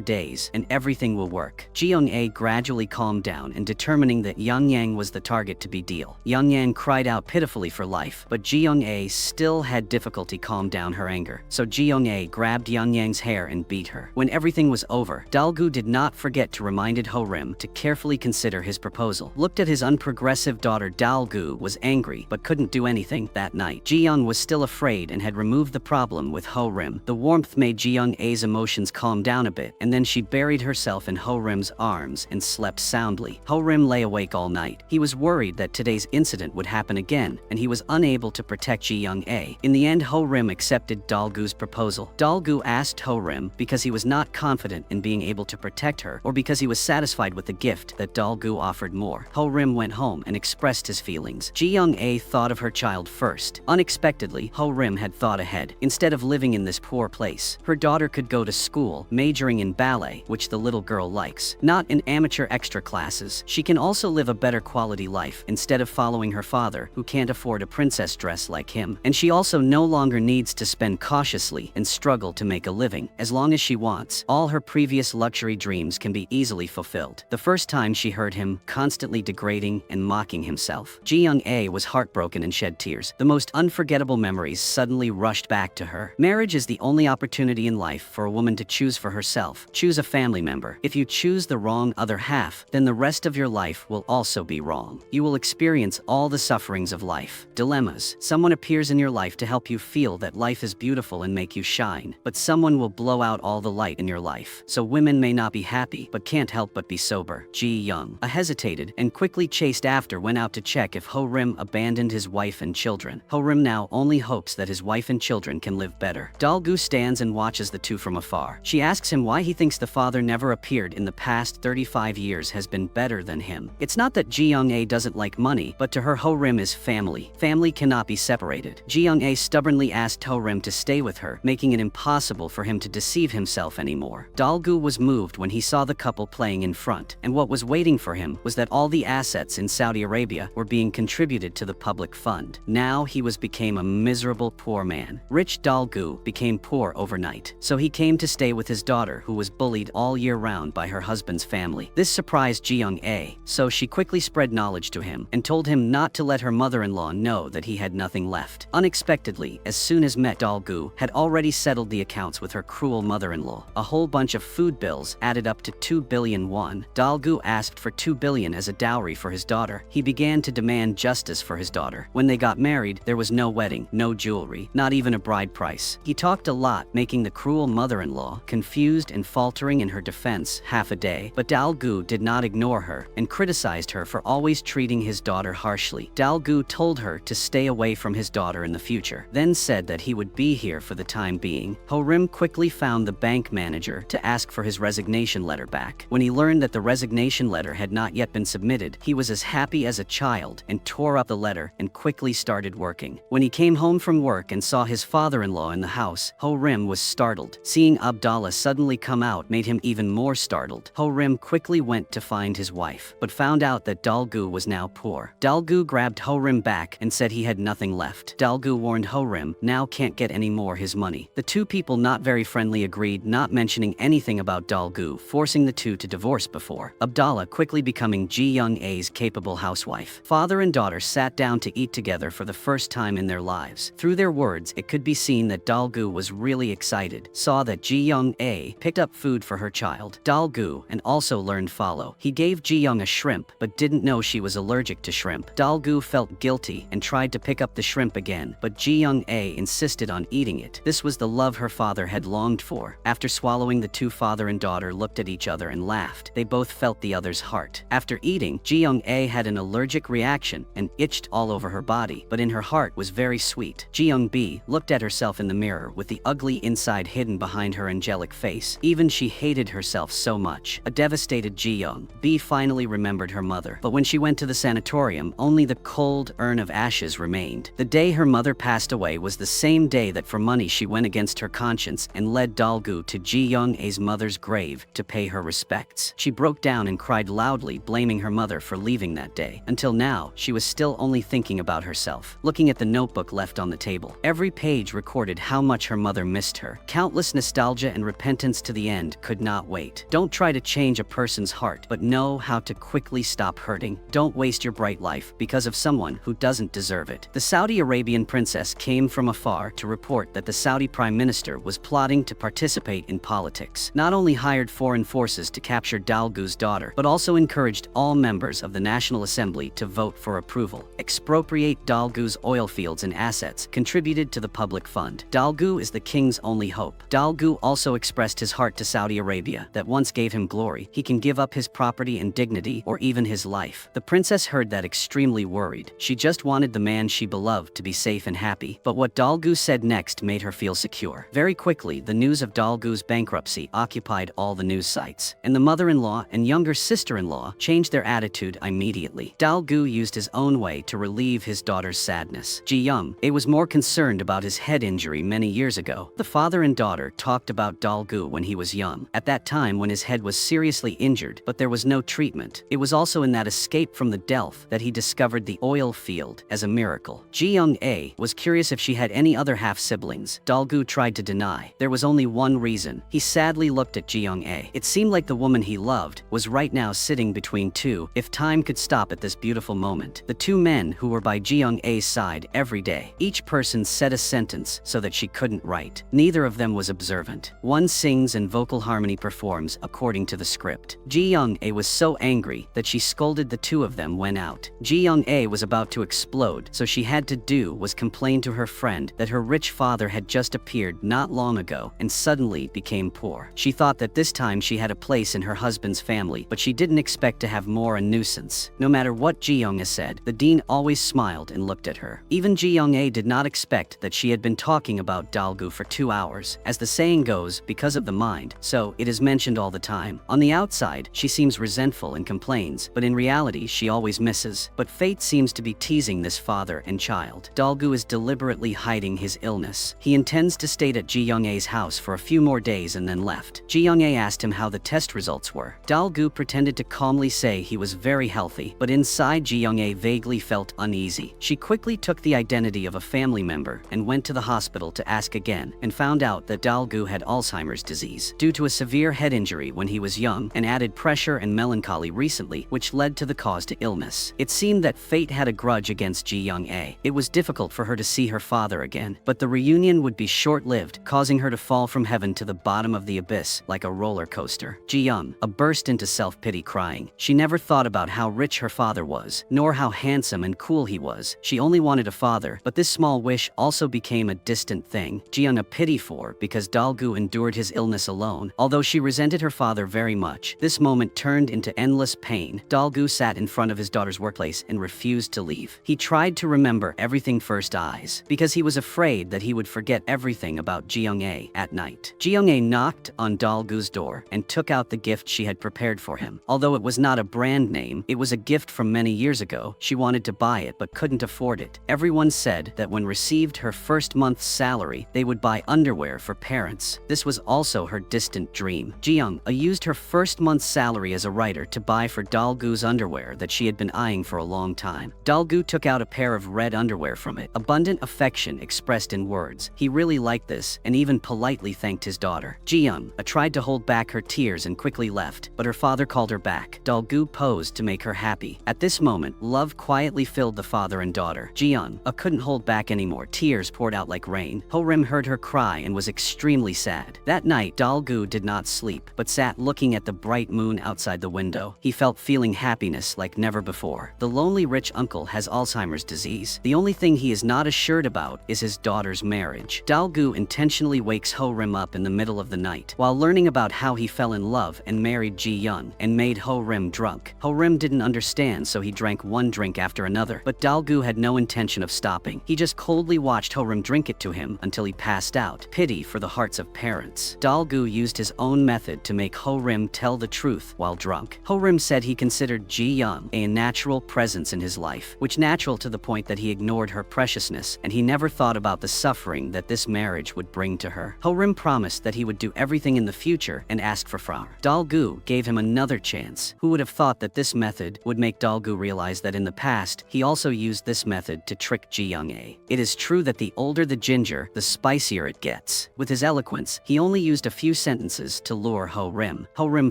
days and everything will work. Ji Young-ae gradually calmed down and determining that Yang Yang was the target to be deal. Yang Yang cried out pitifully for life, but Ji Young-ae still had difficulty calm down her anger. So Ji Young-ae grabbed Yang Yang's hair and beat her. When everything was over, Dalgu did not forget to remind Ho-rim to carefully consider his proposal. Looked at his unprogressive daughter. Dalgu was angry but couldn't do anything that night. Ji Young was still afraid and had removed the problem with Ho-rim. The warmth made Ji Young-ae's emotions calm down a bit, and then she buried herself in Ho-rim's arms and slept soundly. Ho-rim lay awake all night. He was worried that today's incident would happen again, and he was unable to protect Ji Young-ae. In the end, Ho-rim accepted Dalgu's proposal. Dalgu asked Ho-rim because he was not confident in being able to protect her, or because he was satisfied with the gift that Dalgu offered more. Ho-rim went home and expressed his feelings. Ji Young-ae thought of her child first. Unexpectedly, Ho-rim had thought ahead. Instead of living in this poor place, her daughter could go to school, majoring in ballet, which the little girl likes. Not in amateur extra classes. She can also live a better quality life instead of following her father, who can't afford a princess dress like him. And she also no longer needs to spend cautiously and struggle to make a living. As long as she wants, all her previous luxury dreams can be easily fulfilled. The first time she heard him constantly degrading and mocking himself, Ji Young-ae was heartbroken and shed tears. The most unforgettable memories suddenly rushed back to her. Marriage is the only opportunity in life for a woman to choose for herself. Choose a family member. If you choose the wrong other half, then the rest of your life will also be wrong. You will experience all the sufferings of life. Dilemmas. Someone appears in your life to help you feel that life is beautiful and make you shine, but someone will blow out all the light in your life. So women may not be happy, but can't help but be sober. Ji Young hesitated and quickly chased after went out to check if Ho-rim abandoned his wife and children. Ho-rim now only hopes that his wife and children can live better. Dalgu stands and watches the two from afar. She asks him why he thinks the father never appeared in the past 35 years has been better than him. It's not that Ji Young-ae doesn't like money, but to her Ho-rim is family. Family cannot be separated. Ji Young-ae stubbornly asked Ho-rim to stay with her, making it impossible for him to deceive himself anymore. Dalgu was moved when he saw the couple playing in front, and what was waiting for him was that all the assets in Saudi Arabia were being contributed to the public fund. Now he became a miserable poor man. Rich Dalgu became poor overnight, so he came to stay with his daughter, who was bullied all year round by her husband's family. This surprised Ji-young-ae, so she quickly spread knowledge to him and told him not to let her mother-in-law know that he had nothing left. Unexpectedly, as soon as met, Dalgu had already settled the accounts with her cruel mother-in-law. A whole bunch of food bills added up to 2 billion won. Dalgu asked for 2 billion as a dowry for his daughter. He began to demand justice for his daughter. When they got married, there was no wedding, no jewelry, not even a bride price. He talked a lot, making the cruel mother-in-law confused and faltering in her defense half a day, but Dalgu did not ignore her and criticized her for always treating his daughter harshly. Dalgu told her to stay away from his daughter in the future, then said that he would be here for the time being. Ho-rim quickly found the bank manager to ask for his resignation letter back. When he learned that the resignation letter had not yet been submitted, he was as happy as a child and tore up the letter and quickly started working. When he came home from work and saw his father-in-law in the house, Ho-rim was startled. Seeing Abdallah suddenly come out made him even more startled. Ho-rim quickly went to find his wife, but found out that Dalgu was now poor. Dalgu grabbed Ho-rim back and said he had nothing left. Dalgu warned Ho-rim now can't get any more his money. The two people, not very friendly, agreed, not mentioning anything about Dalgu, forcing the two to divorce before Abdallah quickly becoming Ji-young-ae's capable housewife. Father and daughter sat down to eat together for the first time in their lives. Through their words, it could be seen that Dalgu was really excited, saw that Ji-young-ae picked up food for her child, Dalgu, and also learned follow. He gave Ji-young a shrimp, but didn't know she was allergic to shrimp. Dalgu felt guilty and tried to pick up the shrimp again, but Ji-young-ae insisted on eating it. This was the love her father had longed for. After swallowing, the two father and daughter looked at each other and laughed. They both felt the other's heart. After eating, Ji-young-ae had an allergic reaction and itched all over her body, but in her heart was very sweet. Ji-young-bi looked at herself in the mirror with the ugly inside hidden behind her angelic face. Even she hated herself so much. A devastated Ji-young-bi finally remembered her mother, but when she went to the sanatorium, only the cold urn of ashes remained. The day her mother passed away was the same day that for money she went against her conscience and led Dalgu to Ji-young-ae's mother's grave to pay her respects. She broke down and cried loudly, blaming her mother for leaving that day. Until now, she was still only thinking about herself. Looking at the notebook left on the table, every page recorded how much her mother missed her. Countless nostalgia and repentance to the end could not wait. Don't try to change a person's heart, but know how to quickly stop hurting. Don't waste your bright life because of someone who doesn't deserve it. The Saudi Arabian princess came from afar to report that the Saudi Prime Minister was plotting to participate in politics. Not only hired foreign forces to capture Dalgu's daughter, but also encouraged all members of the National Assembly to vote for approval. Expropriate Dalgu's oil fields and assets contributed to the public fund. Dalgu is the king's only hope. Dalgu also expressed his heart to Saudi Arabia that once gave him glory. He can give up his property and dignity or even his life. The princess heard that extremely worried. She just wanted the man she beloved to be safe and happy, but what Dalgu said next made her feel secure. Very quickly, the news of Dalgu's bankruptcy occupied all the news sites, and the mother-in-law and younger sister-in-law changed their attitude immediately. Dalgu used his own way to relieve his daughter's sadness. Ji-young-ae was more concerned about his head injury many years ago. The father and daughter talked about Dalgu when he was young, at that time when his head was seriously injured, but there was no treatment. It was also in that escape from the Delph that he discovered the oil field as a miracle. Ji-young-ae was curious if she had any other half-siblings. Dalgu tried to deny. There was only one reason. He sadly looked at Ji-young-ae. It seemed like the woman he loved was right now sitting between two. If time could stop at this beautiful moment. The two men who were by Ji-young-ae's side every day. Each person said a sentence so that she couldn't write. Neither of them was observant. One sings and vocal harmony performs according to the script. Ji-young-ae was so angry that she scolded the two of them when out. Ji-young-ae was about to explode, so she had to do was complain to her friend that her rich father had just appeared not long ago and suddenly became poor. She thought that this time she had a place in her husband's family, but she didn't expect to have more a nuisance. No matter what Ji-young-ae said, the dean always smiled and looked at her. Even Ji-young-ae did not expect that she had been talking about Dalgu for 2 hours. As the saying goes, because of the mind, so it is mentioned all the time. On the outside, she seems resentful and complains, but in reality she always misses. But fate seems to be teasing this father and child. Dalgu is deliberately hiding his illness. He intends to stay at Ji-young-ae's house for a few more days and then left. Ji Young-ae asked him how the test results were. Dal-gu pretended to calmly say he was very healthy, but inside Ji Young-ae vaguely felt uneasy. She quickly took the identity of a family member and went to the hospital to ask again, and found out that Dal-gu had Alzheimer's disease due to a severe head injury when he was young and added pressure and melancholy recently, which led to the cause to illness. It seemed that fate had a grudge against Ji Young-ae. It was difficult for her to see her father again, but the reunion would be short-lived, causing her to fall from heaven to the bottom of the abyss like a roller coaster. Ji Young burst into self-pity, crying. She never thought about how rich her father was, nor how handsome and cool he was. She only wanted a father, but this small wish also became a distant thing. Ji Young a pity for because Dal-gu endured his illness alone. Although she resented her father very much, this moment turned into endless pain. Dal-gu sat in front of his daughter's workplace and refused to leave. He tried to remember everything first eyes, because he was afraid that he would forget everything about Ji Young-ae at night. Ji Young-ae knocked on Dal-gu's door and took out the gift she had prepared for him. Although it was not a brand name, it was a gift from many years ago. She wanted to buy it but couldn't afford it. Everyone said that when received her first month's salary, they would buy underwear for parents. This was also her distant dream. Ji Young-ae used her first month's salary as a writer to buy for Dal-gu's underwear that she had been eyeing for a long time. Dal-gu took out a pair of red underwear from it. Abundant affection expressed in words. He really liked this and even politely thanked his daughter. Ji Young-ae tried to hold back her tears and quickly left, but her father called her back. Dal-gu posed to make her happy. At this moment, love quietly filled the father and daughter. Ji Young-ae couldn't hold back anymore. Tears poured out like rain. Ho-rim heard her cry and was extremely sad. That night, Dal-gu did not sleep, but sat looking at the bright moon outside the window. He felt feeling happiness like never before. The lonely rich uncle has Alzheimer's disease. The only thing he is not assured about is his daughter's marriage. Dal-gu intentionally wakes Ho-rim up in the middle of the night while learning about how he fell in love and married Ji Young and made Ho-rim drunk. Ho-rim didn't understand, so he drank one drink after another, but Dal-gu had no intention of stopping. He just coldly watched Ho-rim drink it to him until he passed out. Pity for the hearts of parents. Dal-gu used his own method to make Ho-rim tell the truth while drunk. Ho-rim said he considered Ji Young-ae a natural presence in his life, which natural to the point that he ignored her preciousness, and he never thought about the suffering that this marriage would bring to her. Ho-rim promised that he would do everything in the future and asked for flour. Dal-gu gave him another chance. Who would have thought that this method would make Dal-gu realize that in the past, he also used this method to trick Ji Young-ae. It is true that the older the ginger, the spicier it gets. With his eloquence, he only used a few sentences to lure Ho-rim. Ho-rim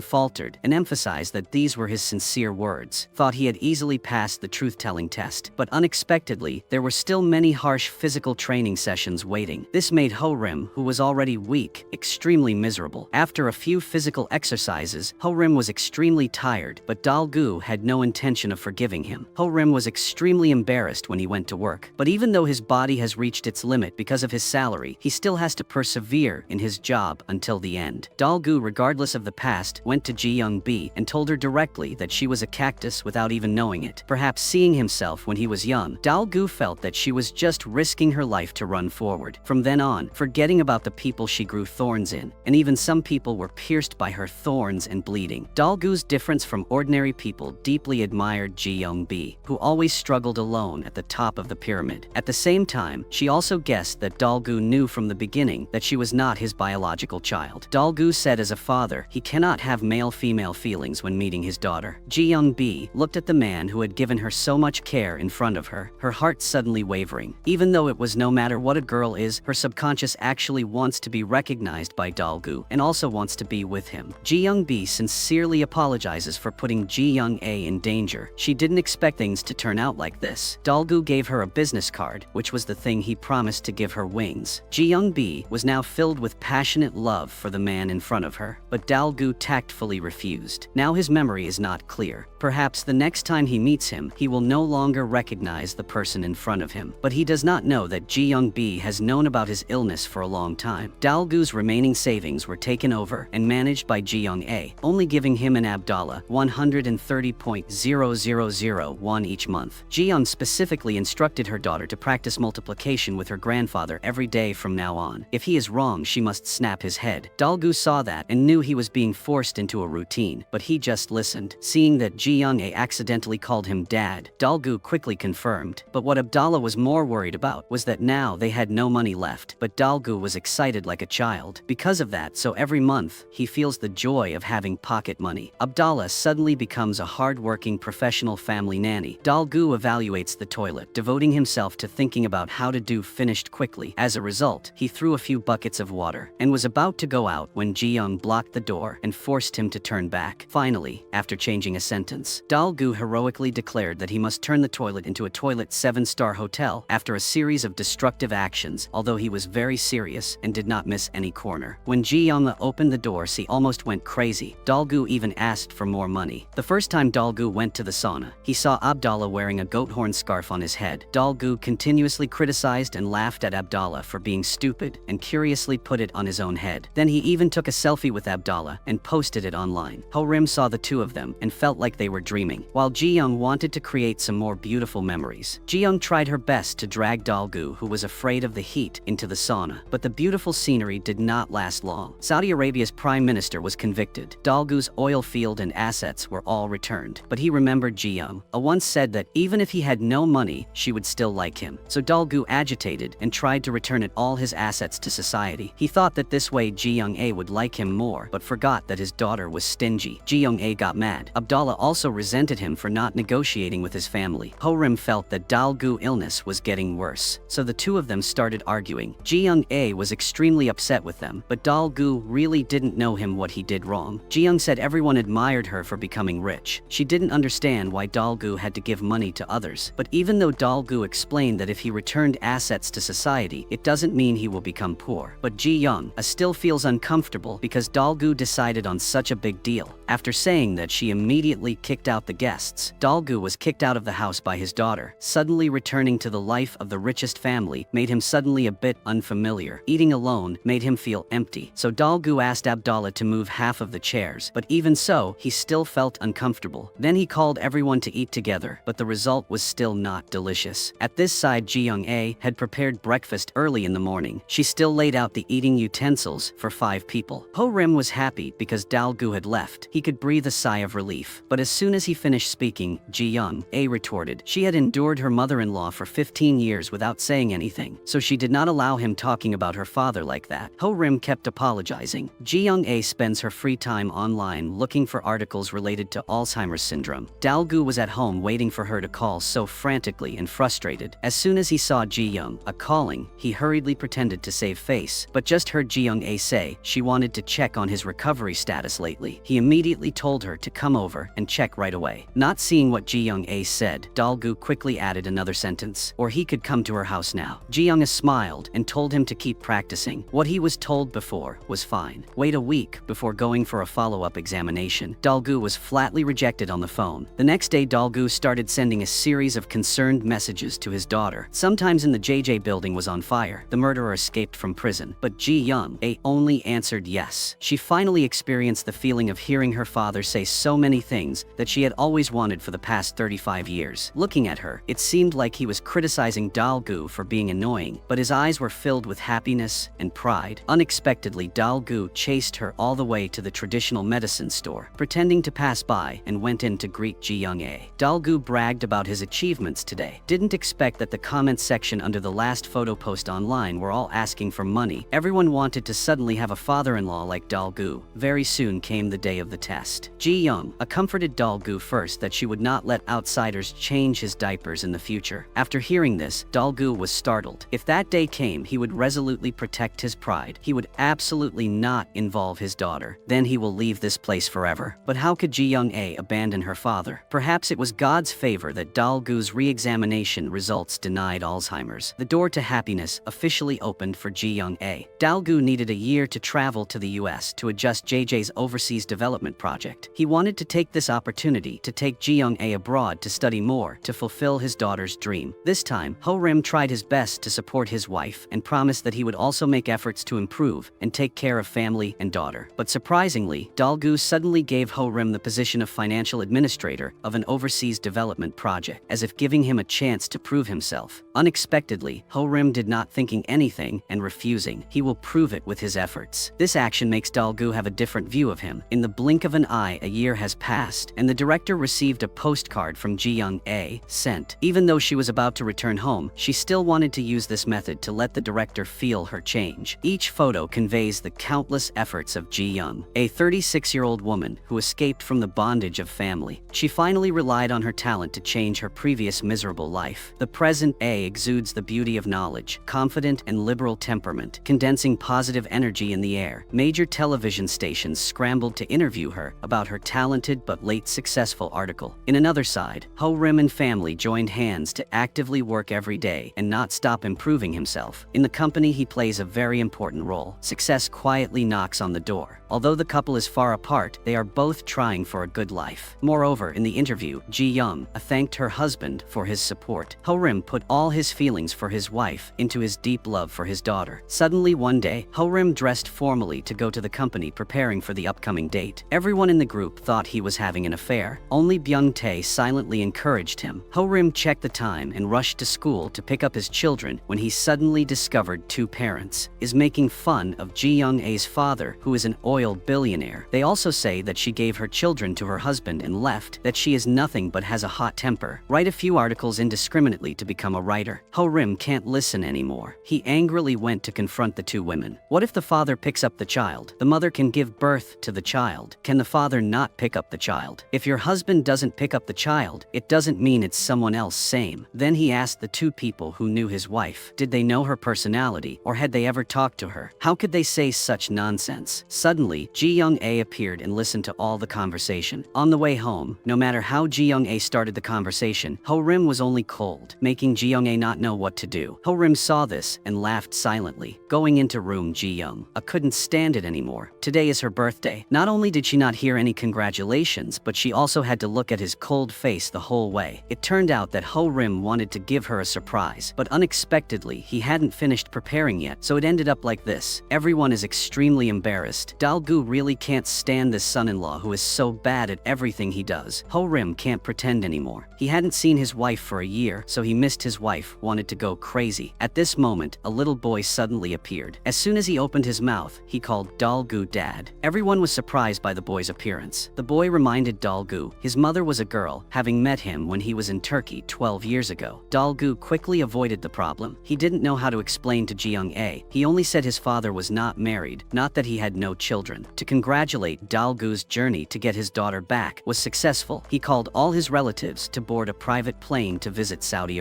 faltered and emphasized that these were his sincere words. Thought he had easily passed the truth-telling test, but unexpectedly, there were still many harsh physical training sessions waiting. This made Ho-rim, who was already weak, extremely miserable. After a few physical exercises, Ho-rim was extremely tired, but Dal-gu had no intention of forgiving him. Ho-rim was extremely embarrassed when he went to work, but even though his body has reached its limit because of his salary, he still has to persevere in his job until the end. Dal-gu, regardless of the past, went to Ji Young-ae and told her directly that she was a cactus without even knowing it. Perhaps seeing himself when he was young, Dal-gu felt that she was just risking her life to run forward. From then on, forgetting about the people she grew thorns in, and even some people were pierced by her thorns and bleeding. Dal-gu's difference from ordinary people deeply admired Ji Young-ae, who always struggled alone at the top of the pyramid. At the same time, she also guessed that Dal-gu knew from the beginning that she was not his biological child. Dal-gu said as a father, he cannot have male-female feelings when meeting his daughter. Ji Young-ae looked at the man who had given her so much care in front of her, her heart suddenly wavering. Even though it was no matter what a girl is, her subconscious actually wants to be recognized by Dal-gu and also wants to be with him. Ji Young-ae sincerely apologizes for putting Ji Young-ae in danger. She didn't expect things to turn out like this. Dal-gu gave her a business card, which was the thing he promised to give her wings. Ji Young-ae was now filled with passionate love for the man in front of her, but Dal-gu tactfully refused. Now his memory is not clear. Perhaps the next time he meets him, he will no longer recognize the person in front of him. But he does not know that Ji Young-ae has known about his illness for a long time. Dal-gu's remaining savings were taken over and managed by Ji Young-ae, only giving him an Abdallah 130.0001 each month. Ji Young specifically instructed her daughter to practice multiplication with her grandfather every day from now on. If he is wrong, she must snap his head. Dal-gu saw that and knew he was being forced into a routine, but he just listened. Seeing that Ji Young-ae accidentally called him dad, Dal-gu quickly confirmed. But what Abdallah was more worried about was that now they had no money left, but Dal-gu was excited like a child. Because of that, so every every month, he feels the joy of having pocket money. Abdallah suddenly becomes a hard-working professional family nanny. Dalgu evaluates the toilet, devoting himself to thinking about how to do finished quickly. As a result, he threw a few buckets of water and was about to go out when Ji-young blocked the door and forced him to turn back. Finally, after changing a sentence, Dalgu heroically declared that he must turn the toilet into a toilet 7-star hotel after a series of destructive actions, although he was very serious and did not miss any corner. When Ji-young opened the door, she almost went crazy. Dalgu even asked for more money. The first time Dalgu went to the sauna, he saw Abdallah wearing a goat horn scarf on his head. Dalgu continuously criticized and laughed at Abdallah for being stupid and curiously put it on his own head. Then he even took a selfie with Abdallah and posted it online. Ho-rim saw the two of them and felt like they were dreaming, while Ji-young wanted to create some more beautiful memories. Ji-young tried her best to drag Dalgu, who was afraid of the heat, into the sauna, but the beautiful scenery did not last long. Saudi Arabia's prime minister was convicted. Dalgu's oil field and assets were all returned, but he remembered Ji-young, once said that even if he had no money, she would still like him. So Dalgu agitated and tried to return all his assets to society. He thought that this way Ji-young would like him more, but forgot that his daughter was stingy. Ji-young got mad. Abdallah also resented him for not negotiating with his family. Ho-rim felt that Dalgu's illness was getting worse, so the two of them started arguing. Ji-young was extremely upset with them, but Dalgu really didn't know him what he did wrong. Ji-young said everyone admired her for becoming rich. She didn't understand why Dalgu had to give money to others, but even though Dalgu explained that if he returned assets to society, it doesn't mean he will become poor. But Ji-young still feels uncomfortable because Dalgu decided on such a big deal. After saying that, she immediately kicked out the guests. Dalgu was kicked out of the house by his daughter. Suddenly returning to the life of the richest family made him suddenly a bit unfamiliar. Eating alone made him feel empty. So Dalgu asked Abdallah to move half of the chairs, but even so, he still felt uncomfortable. Then he called everyone to eat together, but the result was still not delicious. At this side, Ji-young had prepared breakfast early in the morning. She still laid out the eating utensils for 5 people. Ho-rim was happy because Dalgu had left. He could breathe a sigh of relief. But as soon as he finished speaking, Ji-young retorted. She had endured her mother-in-law for 15 years without saying anything, so she did not allow him talking about her father like that. Ho-rim kept apologizing. Ji-young spends her free time online looking for articles related to Alzheimer's syndrome. Dalgu was at home waiting for her to call, so frantically and frustrated. As soon as he saw Ji-young calling, he hurriedly pretended to save face, but just heard Ji-young say she wanted to check on his recovery status lately. He immediately told her to come over and check right away. Not seeing what Ji-young said, Dalgu quickly added another sentence, or he could come to her house now. Ji-young smiled and told him to keep practicing. What he was told before was fine. Wait a week before going for a follow-up examination. Dalgu was flatly rejected on the phone. The next day, Dalgu started sending a series of concerned messages to his daughter. Sometimes in the JJ building was on fire. The murderer escaped from prison, but Ji-young only answered yes. She finally experienced the feeling of hearing her father say so many things that she had always wanted for the past 35 years. Looking at her, it seemed like he was criticizing Dalgu for being annoying, but his eyes were filled with happiness and pride. Unexpectedly, Dalgu chased her all the way to the traditional medicine store, pretending to pass by, and went in to greet Ji-young. Dalgu bragged about his achievements today. Didn't expect that the comment section under the last photo post online were all asking for money. Everyone wanted to suddenly have a father-in-law like Dalgu. Very soon came the day of the test. Ji-young comforted Dalgu first that she would not let outsiders change his diapers in the future. After hearing this, Dalgu was startled. If that day came, he would resolutely protect his pride. He would absolutely not involve his daughter. Then he will leave this place forever. But how could Ji-young abandon her father? Perhaps it was God's favor that Dalgu's re-examination results denied Alzheimer's. The door to happiness officially opened for Ji-young. Dalgu needed a year to travel to the US to adjust JJ's overseas development project. He wanted to take this opportunity to take Ji-young abroad to study more to fulfill his daughter's dream. This time, Ho-rim tried his best to support his wife and promised that he would also make efforts to improve and take care of family and daughter. But surprisingly, Dalgu suddenly gave Ho-rim the position of financial administrator of an overseas development project, as if giving him a chance to prove himself. Unexpectedly, Ho-rim did not thinking anything and refusing. He will prove it with his efforts. This action makes Dalgu have a different view of him. In the blink blink of an eye, a year has passed, and the director received a postcard from Ji-young-ae, sent. Even though she was about to return home, she still wanted to use this method to let the director feel her change. Each photo conveys the countless efforts of Ji-young, a 36-year-old woman who escaped from the bondage of family. She finally relied on her talent to change her previous miserable life. The present A exudes the beauty of knowledge, confident and liberal temperament, condensing positive energy in the air. Major television stations scrambled to interview her about her talented but late successful article. In another side, Ho-rim and family joined hands to actively work every day and not stop improving himself. In the company he plays a very important role. Success quietly knocks on the door. Although the couple is far apart, they are both trying for a good life. Moreover, in the interview, Ji-young thanked her husband for his support. Ho-rim put all his feelings for his wife into his deep love for his daughter. Suddenly one day, Ho-rim dressed formally to go to the company preparing for the upcoming date. Everyone in the group thought he was having an affair. Only Byung-tae silently encouraged him. Ho-rim checked the time and rushed to school to pick up his children when he suddenly discovered two parents is making fun of Ji-young-ae's father, who is an oil billionaire. They also say that she gave her children to her husband and left, that she is nothing but has a hot temper. Write a few articles indiscriminately to become a writer. Ho-rim can't listen anymore. He angrily went to confront the two women. What if the father picks up the child? The mother can give birth to the child. Can the father not pick up the child? If your husband doesn't pick up the child, it doesn't mean it's someone else. Same. Then he asked the two people who knew his wife. Did they know her personality, or had they ever talked to her? How could they say such nonsense? Suddenly, Ji-young-ae appeared and listened to all the conversation. On the way home, no matter how Ji-young-ae started the conversation, Ho-rim was only cold, making Ji-young-ae not know what to do. Ho-rim saw this and laughed silently. Going into room, Ji-young-ae couldn't stand it anymore. Today is her birthday. Not only did she not hear any congratulations, but she also had to look at his cold face the whole way. It turned out that Ho-rim wanted to give her a surprise, but unexpectedly, he hadn't finished preparing yet, so it ended up like this. Everyone is extremely embarrassed. Dalgu really can't stand this son-in-law who is so bad at everything he does. Ho-rim can't pretend anymore. He hadn't seen his wife for a year, so he missed his wife, wanted to go crazy. At this moment, a little boy suddenly appeared. As soon as he opened his mouth, he called Dalgu dad. Everyone was surprised by the boy's appearance. The boy reminded Dalgu his mother was a girl, having met him when he was in Turkey 12 years ago. Dalgu quickly avoided the problem. He didn't know how to explain to Ji-young-ae. He only said his father was not married, not that he had no children. To congratulate Dalgu's journey to get his daughter back was successful. He called all his relatives to board a private plane to visit Saudi Arabia.